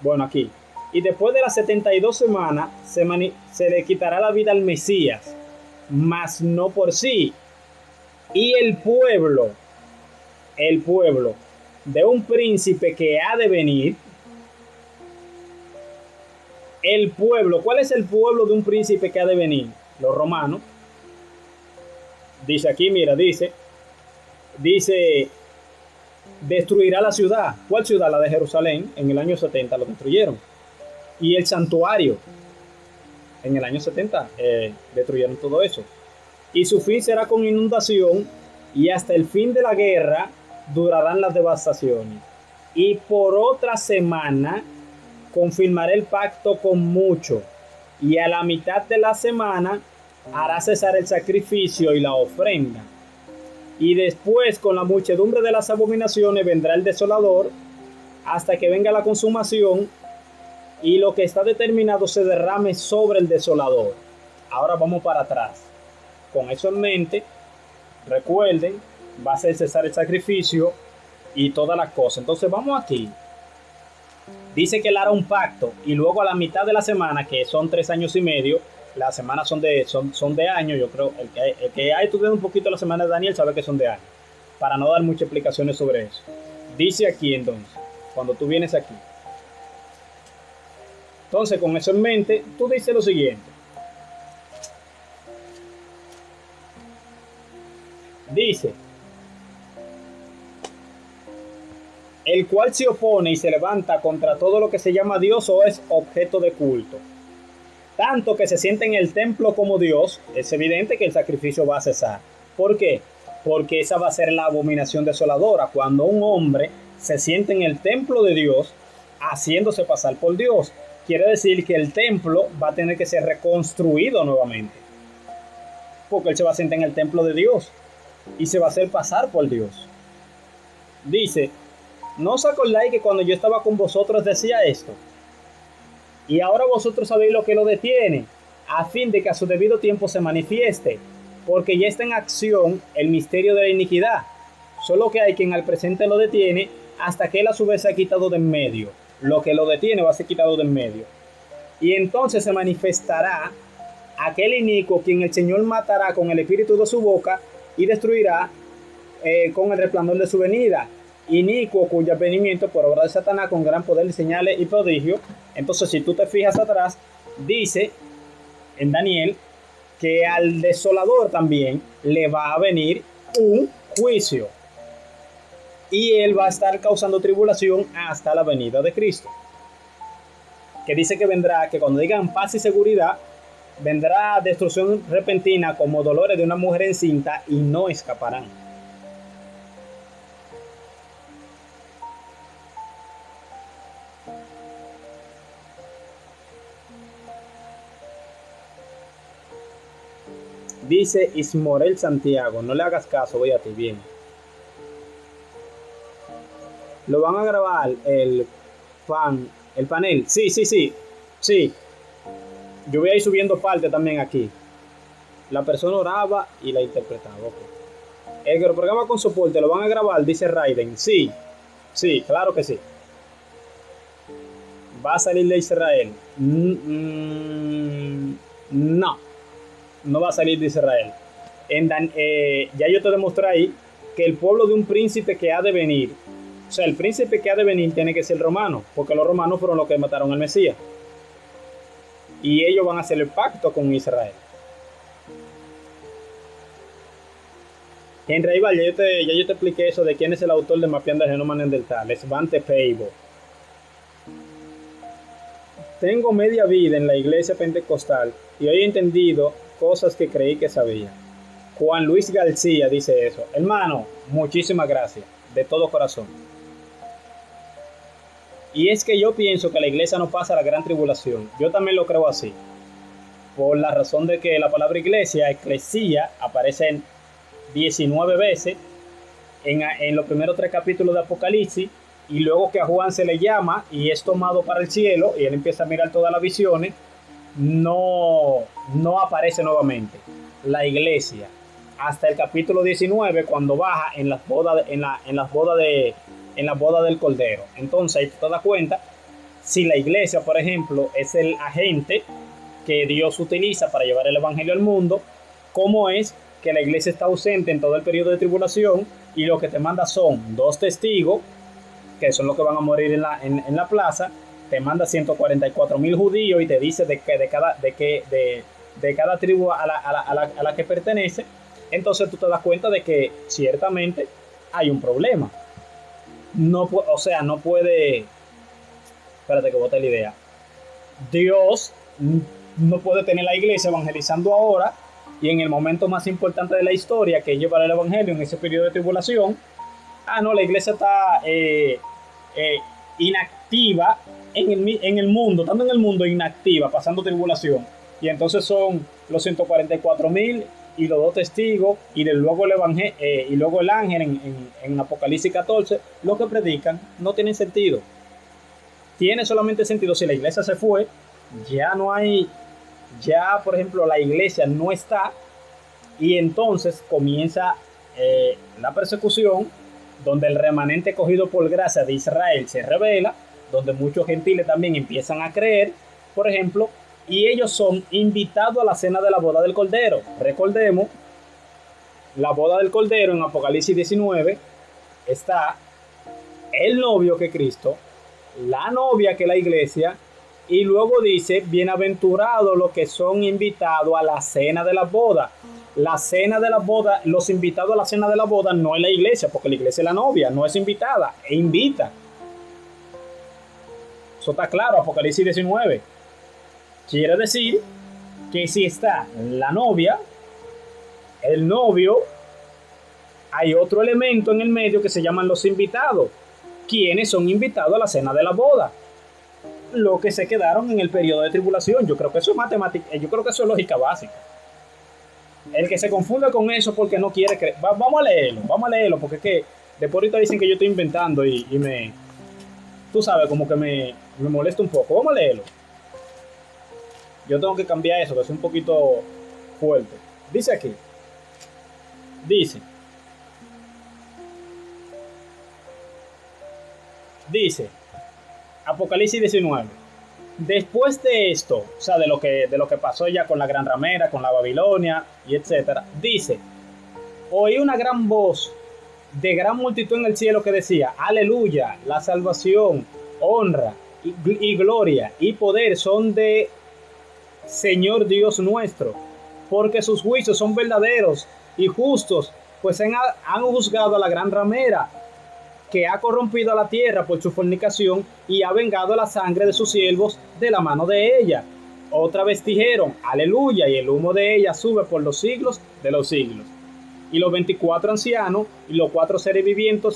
bueno, aquí, y después de las 72 semanas se le quitará la vida al Mesías, mas no por sí. Y el pueblo de un príncipe que ha de venir. El pueblo, ¿cuál es el pueblo de un príncipe que ha de venir? Los romanos. Dice aquí, mira, dice, destruirá la ciudad. ¿Cuál ciudad? La de Jerusalén. En el año 70 lo destruyeron. Y el santuario. En el año 70 destruyeron todo eso. Y su fin será con inundación, y hasta el fin de la guerra durarán las devastaciones. Y por otra semana confirmará el pacto con muchos, y a la mitad de la semana hará cesar el sacrificio y la ofrenda. Y después, con la muchedumbre de las abominaciones, vendrá el desolador, hasta que venga la consumación, y lo que está determinado se derrame sobre el desolador. Ahora vamos para atrás. Con eso en mente, recuerden, va a ser cesar el sacrificio y todas las cosas. Entonces vamos aquí. Dice que él hará un pacto, y luego a la mitad de la semana, que son 3 años y medio, las semanas son de años, yo creo, el que ha estudiado un poquito la semana de Daniel sabe que son de años, para no dar muchas explicaciones sobre eso. Dice aquí entonces, cuando tú vienes aquí. Entonces con eso en mente, tú dices lo siguiente. Dice, el cual se opone y se levanta contra todo lo que se llama Dios o es objeto de culto, tanto que se siente en el templo como Dios. Es evidente que el sacrificio va a cesar. ¿Por qué? Porque esa va a ser la abominación desoladora, cuando un hombre se siente en el templo de Dios haciéndose pasar por Dios. Quiere decir que el templo va a tener que ser reconstruido nuevamente, porque él se va a sentar en el templo de Dios y se va a hacer pasar por Dios. Dice, ¿no os acordáis que cuando yo estaba con vosotros decía esto? Y ahora vosotros sabéis lo que lo detiene, a fin de que a su debido tiempo se manifieste, porque ya está en acción el misterio de la iniquidad. Solo que hay quien al presente lo detiene, hasta que él a su vez se ha quitado de en medio. Lo que lo detiene va a ser quitado de en medio. Y entonces se manifestará aquel inicuo, quien el Señor matará con el espíritu de su boca y destruirá con el resplandor de su venida. Inicuo, cuyo advenimiento por obra de Satanás con gran poder, señales y prodigios. Entonces, si tú te fijas atrás, dice en Daniel que al desolador también le va a venir un juicio, y él va a estar causando tribulación hasta la venida de Cristo, que dice que vendrá, que cuando digan paz y seguridad, vendrá destrucción repentina como dolores de una mujer encinta, y no escaparán. Dice Ismorel Santiago, no le hagas caso, voy a ti bien. Lo van a grabar el panel. Sí. Yo voy a ir subiendo parte también aquí. La persona oraba y la interpretaba. Okay. El programa con soporte lo van a grabar, dice Raiden. Sí, claro que sí. Va a salir de Israel. No va a salir de Israel. Ya yo te demostré ahí que el pueblo de un príncipe que ha de venir, o sea, el príncipe que ha de venir tiene que ser romano, porque los romanos fueron los que mataron al Mesías. Y ellos van a hacer el pacto con Israel. En realidad, ya yo te expliqué eso de quién es el autor de Mapeando el Genoma Neandertal. Es Svante Pääbo. Tengo media vida en la iglesia pentecostal y hoy he entendido cosas que creí que sabía. Juan Luis García dice eso. Hermano, muchísimas gracias, de todo corazón. Y es que yo pienso que la iglesia no pasa la gran tribulación. Yo también lo creo así, por la razón de que la palabra iglesia, eclesía, aparece 19 veces en los primeros 3 capítulos de Apocalipsis, y luego que a Juan se le llama y es tomado para el cielo y él empieza a mirar todas las visiones, no aparece nuevamente la iglesia hasta el capítulo 19, cuando baja en las bodas del Cordero. Entonces ahí te das cuenta si la iglesia, por ejemplo, es el agente que Dios utiliza para llevar el evangelio al mundo, cómo es que la iglesia está ausente en todo el periodo de tribulación y lo que te manda son 2 testigos, que son los que van a morir en la plaza, te manda 144,000 judíos y te dice de cada tribu a la que pertenece. Entonces tú te das cuenta de que ciertamente hay un problema. No puede... Espérate que bote la idea. Dios no puede tener la iglesia evangelizando ahora y en el momento más importante de la historia, que es llevar el evangelio en ese periodo de tribulación. No, la iglesia está inactiva en el mundo, estando en el mundo inactiva, pasando tribulación. Y entonces son los 144,000 y los 2 testigos y luego el evangelio y luego el ángel en Apocalipsis 14, lo que predican no tiene sentido. Tiene solamente sentido si la iglesia se fue, ya no hay, ya por ejemplo la iglesia no está, y entonces comienza la persecución, donde el remanente cogido por gracia de Israel se revela, donde muchos gentiles también empiezan a creer, por ejemplo, y ellos son invitados a la cena de la boda del Cordero. Recordemos, la boda del Cordero en Apocalipsis 19 está el novio, que es Cristo, la novia, que es la iglesia, y luego dice, bienaventurados los que son invitados a la cena de la boda. La cena de la boda, los invitados a la cena de la boda no es la iglesia, porque la iglesia es la novia, no es invitada, e invita. Eso está claro, Apocalipsis 19. Quiere decir que si está la novia, el novio, hay otro elemento en el medio que se llaman los invitados. ¿Quiénes son invitados a la cena de la boda? Los que se quedaron en el periodo de tribulación. Yo creo que eso es matemática, yo creo que eso es lógica básica. El que se confunde con eso porque no quiere creer. Vamos a leerlo, porque es que después ahorita dicen que yo estoy inventando y me... Tú sabes, como que me molesta un poco. Vamos a leerlo. Yo tengo que cambiar eso, que es un poquito fuerte. Dice aquí. Dice, Apocalipsis 19. Después de esto, o sea, de lo que pasó ya con la gran ramera, con la Babilonia y etcétera, dice, oí una gran voz de gran multitud en el cielo que decía, aleluya, la salvación, honra y gloria y poder son de Señor Dios nuestro, porque sus juicios son verdaderos y justos, pues han juzgado a la gran ramera, que ha corrompido a la tierra por su fornicación y ha vengado la sangre de sus siervos de la mano de ella. Otra vez dijeron, aleluya, y el humo de ella sube por los siglos de los siglos. Y los 24 ancianos y los 4 seres vivientes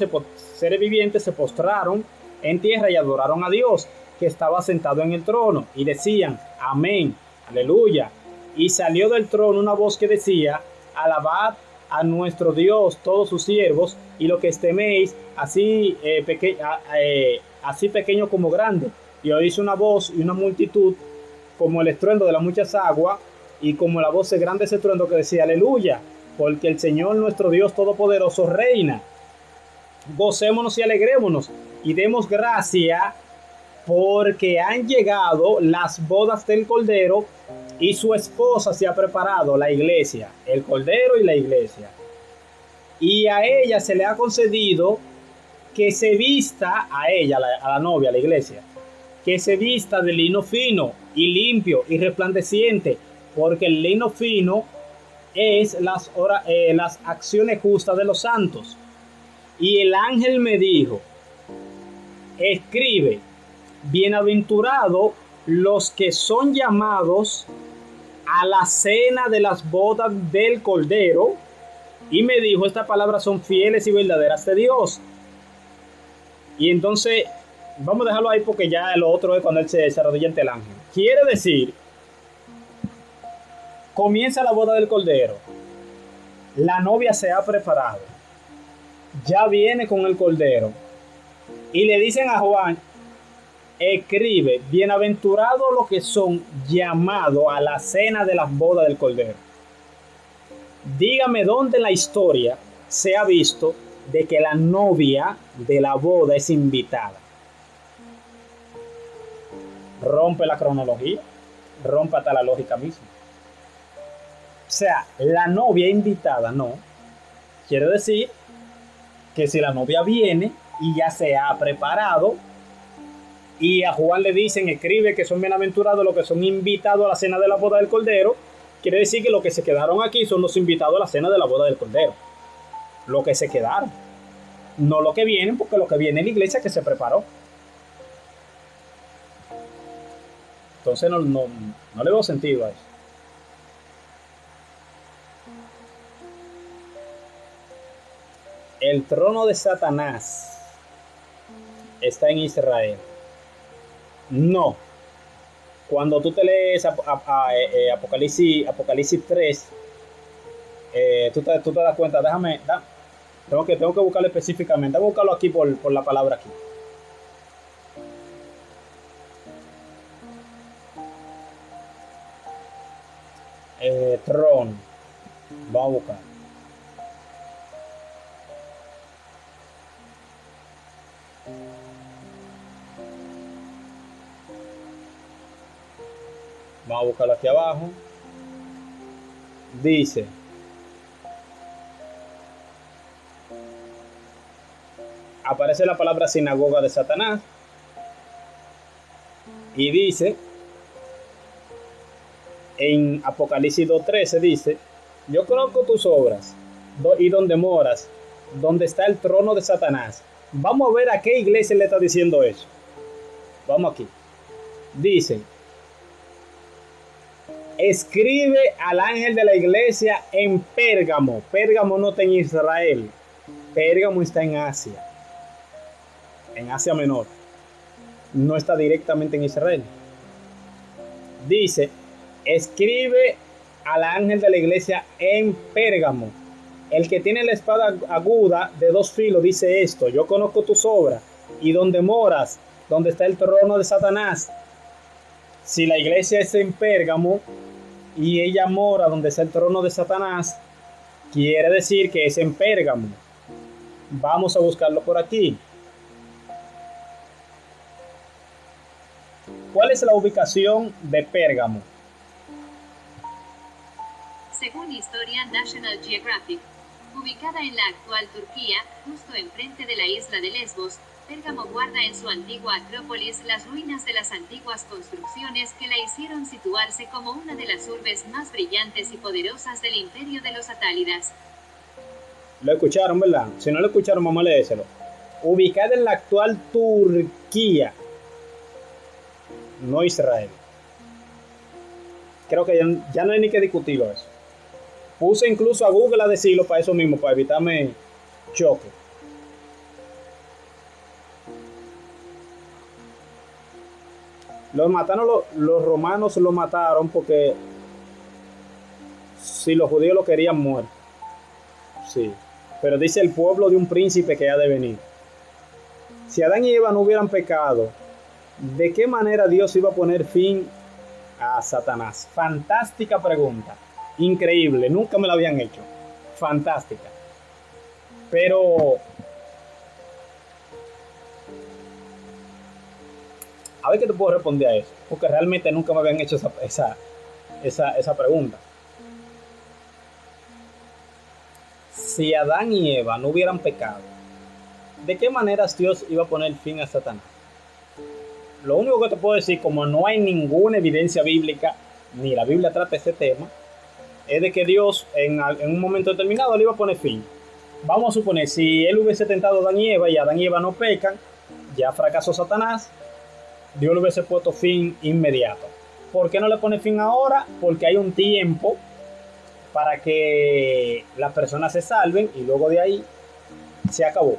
se postraron en tierra y adoraron a Dios, que estaba sentado en el trono, y decían, amén, aleluya. Y salió del trono una voz que decía, alabad a nuestro Dios todos sus siervos, y lo que teméis, así pequeño como grande. Y oíse una voz y una multitud, como el estruendo de las muchas aguas, y como la voz de grande estruendo que decía, aleluya, porque el Señor nuestro Dios todopoderoso reina. Gocémonos y alegrémonos, y demos gracia, porque han llegado las bodas del Cordero, y su esposa se ha preparado, la iglesia, el Cordero y la iglesia. Y a ella se le ha concedido que se vista, a ella, a la novia, a la iglesia, que se vista de lino fino y limpio y resplandeciente, porque el lino fino es las acciones justas de los santos. Y el ángel me dijo, escribe, bienaventurados los que son llamados a la cena de las bodas del Cordero. Y me dijo, estas palabras son fieles y verdaderas de Dios. Y entonces, vamos a dejarlo ahí porque ya lo otro es cuando él se arrodilla ante el ángel. Quiere decir, comienza la boda del Cordero. La novia se ha preparado. Ya viene con el Cordero. Y le dicen a Juan, escribe, bienaventurados los que son llamados a la cena de las bodas del Cordero. Dígame dónde en la historia se ha visto de que la novia de la boda es invitada. Rompe la cronología, rompe hasta la lógica misma. O sea, la novia invitada no. Quiere decir que si la novia viene y ya se ha preparado, y a Juan le dicen, escribe que son bienaventurados los que son invitados a la cena de la boda del Cordero, quiere decir que los que se quedaron aquí son los invitados a la cena de la boda del Cordero. Los que se quedaron. No los que vienen, porque los que vienen es la iglesia que se preparó. Entonces no le veo sentido a eso. El trono de Satanás está en Israel. No. Cuando tú te lees Apocalipsis 3, tú te das cuenta, tengo que buscarlo específicamente, voy a buscarlo aquí por la palabra aquí. Trono. Vamos a buscar. Vamos a buscarlo aquí abajo. Dice, aparece la palabra sinagoga de Satanás y dice en Apocalipsis 2:13, dice, yo conozco tus obras y donde moras, donde está el trono de Satanás. Vamos a ver a qué iglesia le está diciendo eso. Vamos aquí. Dice, escribe al ángel de la iglesia en Pérgamo. Pérgamo no está en Israel. Pérgamo está en Asia Menor. No está directamente en Israel. Dice, escribe al ángel de la iglesia en Pérgamo. El que tiene la espada aguda de 2 filos dice esto: yo conozco tus obras y donde moras, donde está el trono de Satanás. Si la iglesia es en Pérgamo y ella mora donde está el trono de Satanás, quiere decir que es en Pérgamo. Vamos a buscarlo por aquí. ¿Cuál es la ubicación de Pérgamo? Según Historia National Geographic, ubicada en la actual Turquía, justo enfrente de la isla de Lesbos, Pérgamo guarda en su antigua acrópolis las ruinas de las antiguas construcciones que la hicieron situarse como una de las urbes más brillantes y poderosas del imperio de los atálidas. Lo escucharon, ¿verdad? Si no lo escucharon, vamos a leérselo. Ubicada en la actual Turquía, no Israel. Creo que ya no hay ni que discutirlo eso. Puse incluso a Google a decirlo para eso mismo, para evitarme choque. Los romanos lo mataron porque si los judíos lo querían muerto. Sí. Pero dice el pueblo de un príncipe que ha de venir. Si Adán y Eva no hubieran pecado, ¿de qué manera Dios iba a poner fin a Satanás? Fantástica pregunta. Increíble. Nunca me la habían hecho. Fantástica. Pero a ver qué te puedo responder a eso, porque realmente nunca me habían hecho esa pregunta. Si Adán y Eva no hubieran pecado, ¿de qué maneras Dios iba a poner fin a Satanás? Lo único que te puedo decir, como no hay ninguna evidencia bíblica, ni la Biblia trata ese tema, es de que Dios en un momento determinado le iba a poner fin. Vamos a suponer, si él hubiese tentado a Adán y Adán y Eva no pecan, ya fracasó Satanás, Dios le hubiese puesto fin inmediato. ¿Por qué no le pone fin ahora? Porque hay un tiempo para que las personas se salven y luego de ahí se acabó.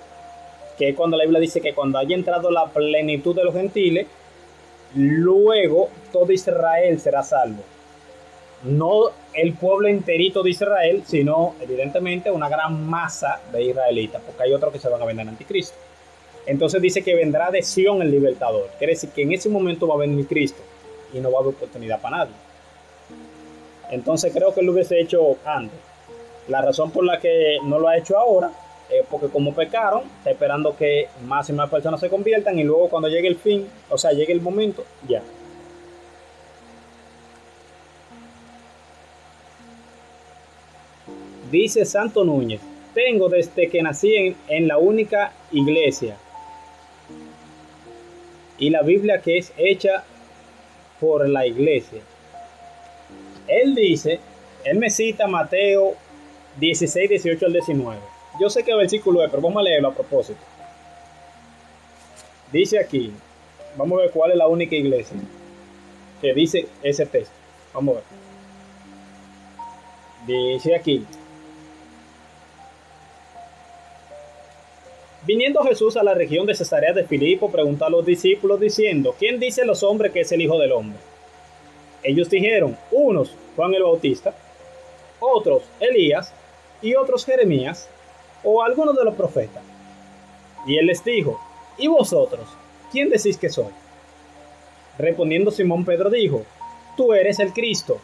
Que es cuando la Biblia dice que cuando haya entrado la plenitud de los gentiles, luego todo Israel será salvo. No el pueblo enterito de Israel, sino evidentemente una gran masa de israelitas, porque hay otros que se van a vender en anticristo. Entonces dice que vendrá de Sión el libertador. Quiere decir que en ese momento va a venir Cristo y no va a haber oportunidad para nadie. Entonces creo que lo hubiese hecho antes. La razón por la que no lo ha hecho ahora es porque como pecaron, está esperando que más y más personas se conviertan y luego cuando llegue el fin, o sea, llegue el momento, ya. Dice Santo Núñez, tengo desde que nací en la única iglesia y la Biblia que es hecha por la iglesia. Él dice, él me cita Mateo 16, 18 al 19. Yo sé qué versículo es, pero vamos a leerlo a propósito. Dice aquí, vamos a ver cuál es la única iglesia que dice ese texto. Vamos a ver. Dice aquí, viniendo Jesús a la región de Cesarea de Filipo, preguntó a los discípulos diciendo, ¿quién dice los hombres que es el Hijo del Hombre? Ellos dijeron, unos Juan el Bautista, otros Elías y otros Jeremías o algunos de los profetas. Y él les dijo, ¿y vosotros? ¿Quién decís que soy? Respondiendo Simón Pedro dijo, tú eres el Cristo,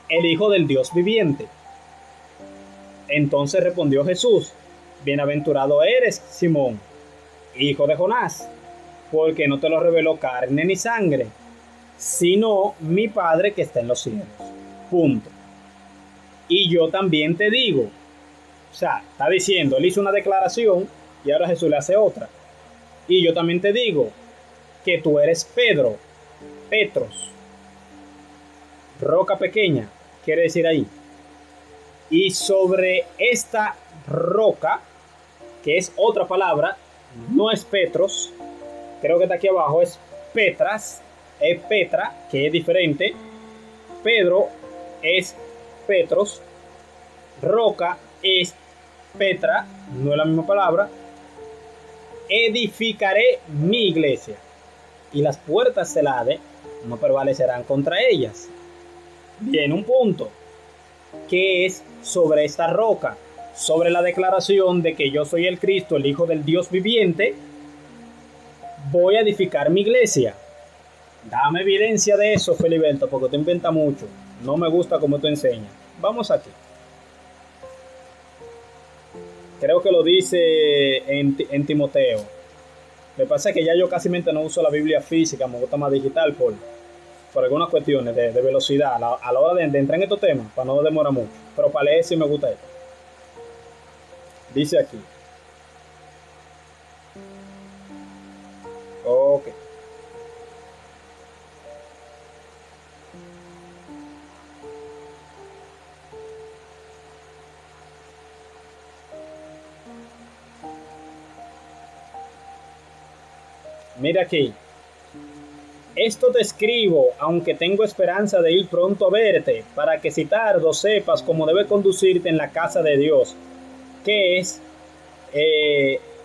el Hijo del Dios viviente. Entonces respondió Jesús, bienaventurado eres, Simón, hijo de Jonás, porque no te lo reveló carne ni sangre, sino mi Padre que está en los cielos. Punto. Y yo también te digo, o sea, está diciendo, él hizo una declaración y ahora Jesús le hace otra. Y yo también te digo que tú eres Pedro, Petros, roca pequeña, quiere decir ahí. Y sobre esta roca, que es otra palabra, no es Petros, creo que está aquí abajo, es Petras, es Petra, que es diferente. Pedro es Petros, roca es Petra, no es la misma palabra. Edificaré mi iglesia y las puertas del Hades no prevalecerán contra ellas. Bien, un punto que es sobre esta roca, sobre la declaración de que yo soy el Cristo, el Hijo del Dios viviente, voy a edificar mi iglesia. Dame evidencia de eso, Feliberto, porque tú inventas mucho. No me gusta como tú enseñas. Vamos aquí. Creo que lo dice en Timoteo. Me pasa que ya yo casi no uso la Biblia física, me gusta más digital por algunas cuestiones de velocidad a la hora de entrar en estos temas, para no demorar mucho. Pero para leer sí me gusta esto. Dice aquí. Ok. Mira aquí. Esto te escribo, aunque tengo esperanza de ir pronto a verte, para que si tardo sepas cómo debe conducirte en la casa de Dios, que es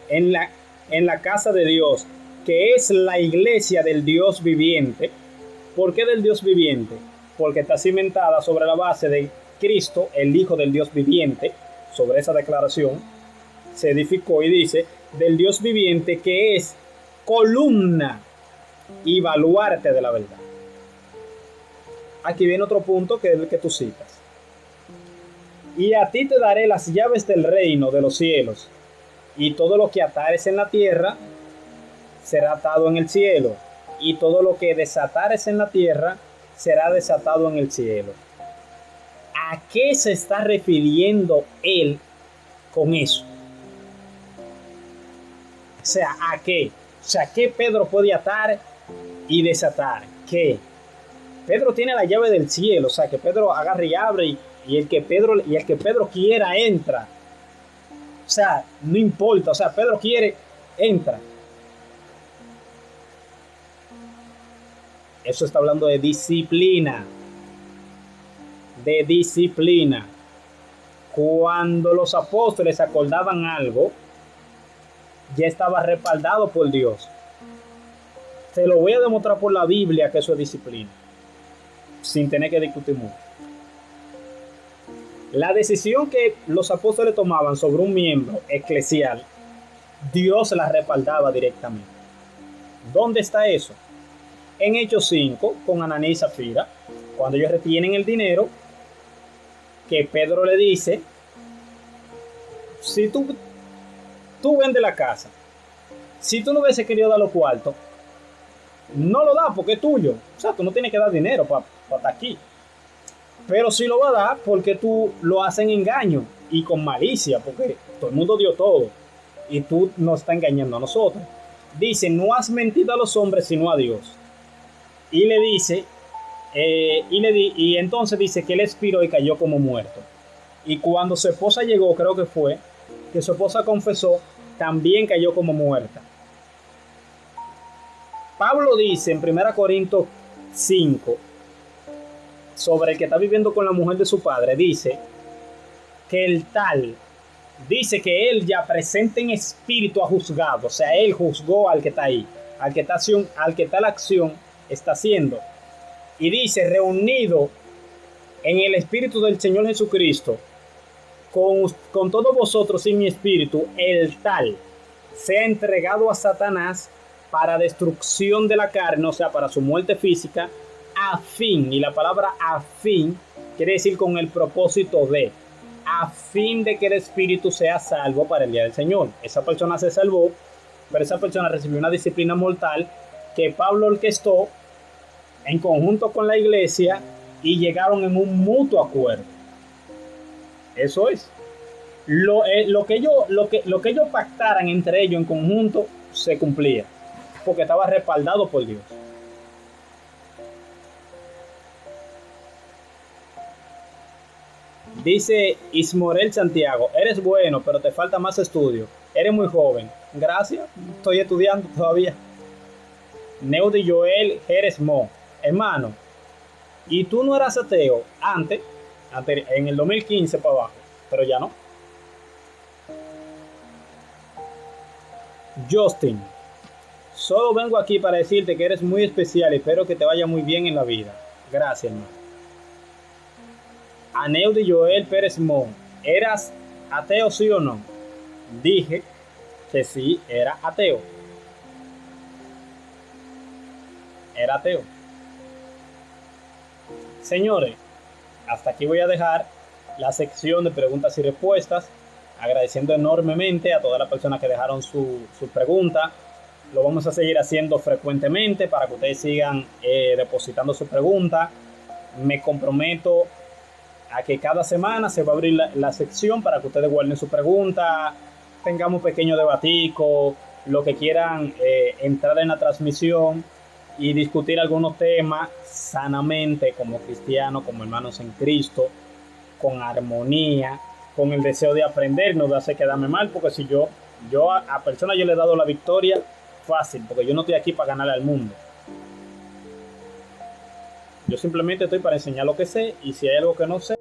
en la casa de Dios, que es la iglesia del Dios viviente. ¿Por qué del Dios viviente? Porque está cimentada sobre la base de Cristo, el Hijo del Dios viviente. Sobre esa declaración se edificó y dice, del Dios viviente, que es columna y baluarte de la verdad. Aquí viene otro punto que es el que tú citas. Y a ti te daré las llaves del reino de los cielos, y todo lo que atares en la tierra será atado en el cielo, y todo lo que desatares en la tierra será desatado en el cielo. ¿A qué se está refiriendo él con eso? O sea, ¿a qué? O sea, ¿qué Pedro puede atar y desatar? ¿Qué? Pedro tiene la llave del cielo, o sea, que Pedro agarre y abre y el que Pedro quiera entra. O sea, no importa, o sea, Pedro quiere, entra. Eso está hablando de disciplina. De disciplina. Cuando los apóstoles acordaban algo, ya estaba respaldado por Dios. Te lo voy a demostrar por la Biblia que eso es disciplina, sin tener que discutir mucho. La decisión que los apóstoles tomaban sobre un miembro eclesial Dios la respaldaba directamente. ¿Dónde está eso? En Hechos 5, con Ananías y Zafira, cuando ellos retienen el dinero, que Pedro le dice, si tú vendes la casa, si tú no hubiese querido dar los cuartos, no lo das porque es tuyo. O sea, tú no tienes que dar dinero para estar aquí. Pero sí lo va a dar porque tú lo haces en engaño y con malicia, porque todo el mundo dio todo y tú nos estás engañando a nosotros. Dice, no has mentido a los hombres sino a Dios. Y le dice, y entonces dice que él expiró y cayó como muerto. Y cuando su esposa llegó, creo que fue, que su esposa confesó, también cayó como muerta. Pablo dice en 1 Corintios 5, sobre el que está viviendo con la mujer de su padre, dice que el tal, dice que él ya presente en espíritu ha juzgado, o sea, él juzgó al que está ahí, al que está la acción está haciendo. Y dice, reunido en el espíritu del Señor Jesucristo, con todos vosotros y mi espíritu, el tal sea entregado a Satanás para destrucción de la carne, o sea, para su muerte física, a fin, y la palabra a fin quiere decir con el propósito de, a fin de que el espíritu sea salvo para el día del Señor. Esa persona se salvó, pero esa persona recibió una disciplina mortal que Pablo orquestó en conjunto con la iglesia y llegaron en un mutuo acuerdo. Eso es. Lo que ellos pactaran entre ellos en conjunto se cumplía, porque estaba respaldado por Dios. Dice Ismorel Santiago, eres bueno, pero te falta más estudio. Eres muy joven. Gracias, estoy estudiando todavía. Neudi Joel Jerez Mo, hermano, ¿y tú no eras ateo antes en el 2015 para abajo? Pero ya no. Justin, solo vengo aquí para decirte que eres muy especial y espero que te vaya muy bien en la vida. Gracias, hermano. Aneudi Joel Pérez Mon, ¿eras ateo sí o no? Dije que sí, era ateo. Era ateo. Señores, hasta aquí voy a dejar la sección de preguntas y respuestas, agradeciendo enormemente a todas las personas que dejaron su pregunta. Lo vamos a seguir haciendo frecuentemente para que ustedes sigan depositando su pregunta. Me comprometo a que cada semana se va a abrir la sección para que ustedes guarden su pregunta, tengamos un pequeño debatico, lo que quieran, entrar en la transmisión y discutir algunos temas sanamente como cristianos, como hermanos en Cristo, con armonía, con el deseo de aprender, no de hacer quedarme mal, porque si yo a personas yo le he dado la victoria fácil, porque yo no estoy aquí para ganarle al mundo. Yo simplemente estoy para enseñar lo que sé, y si hay algo que no sé,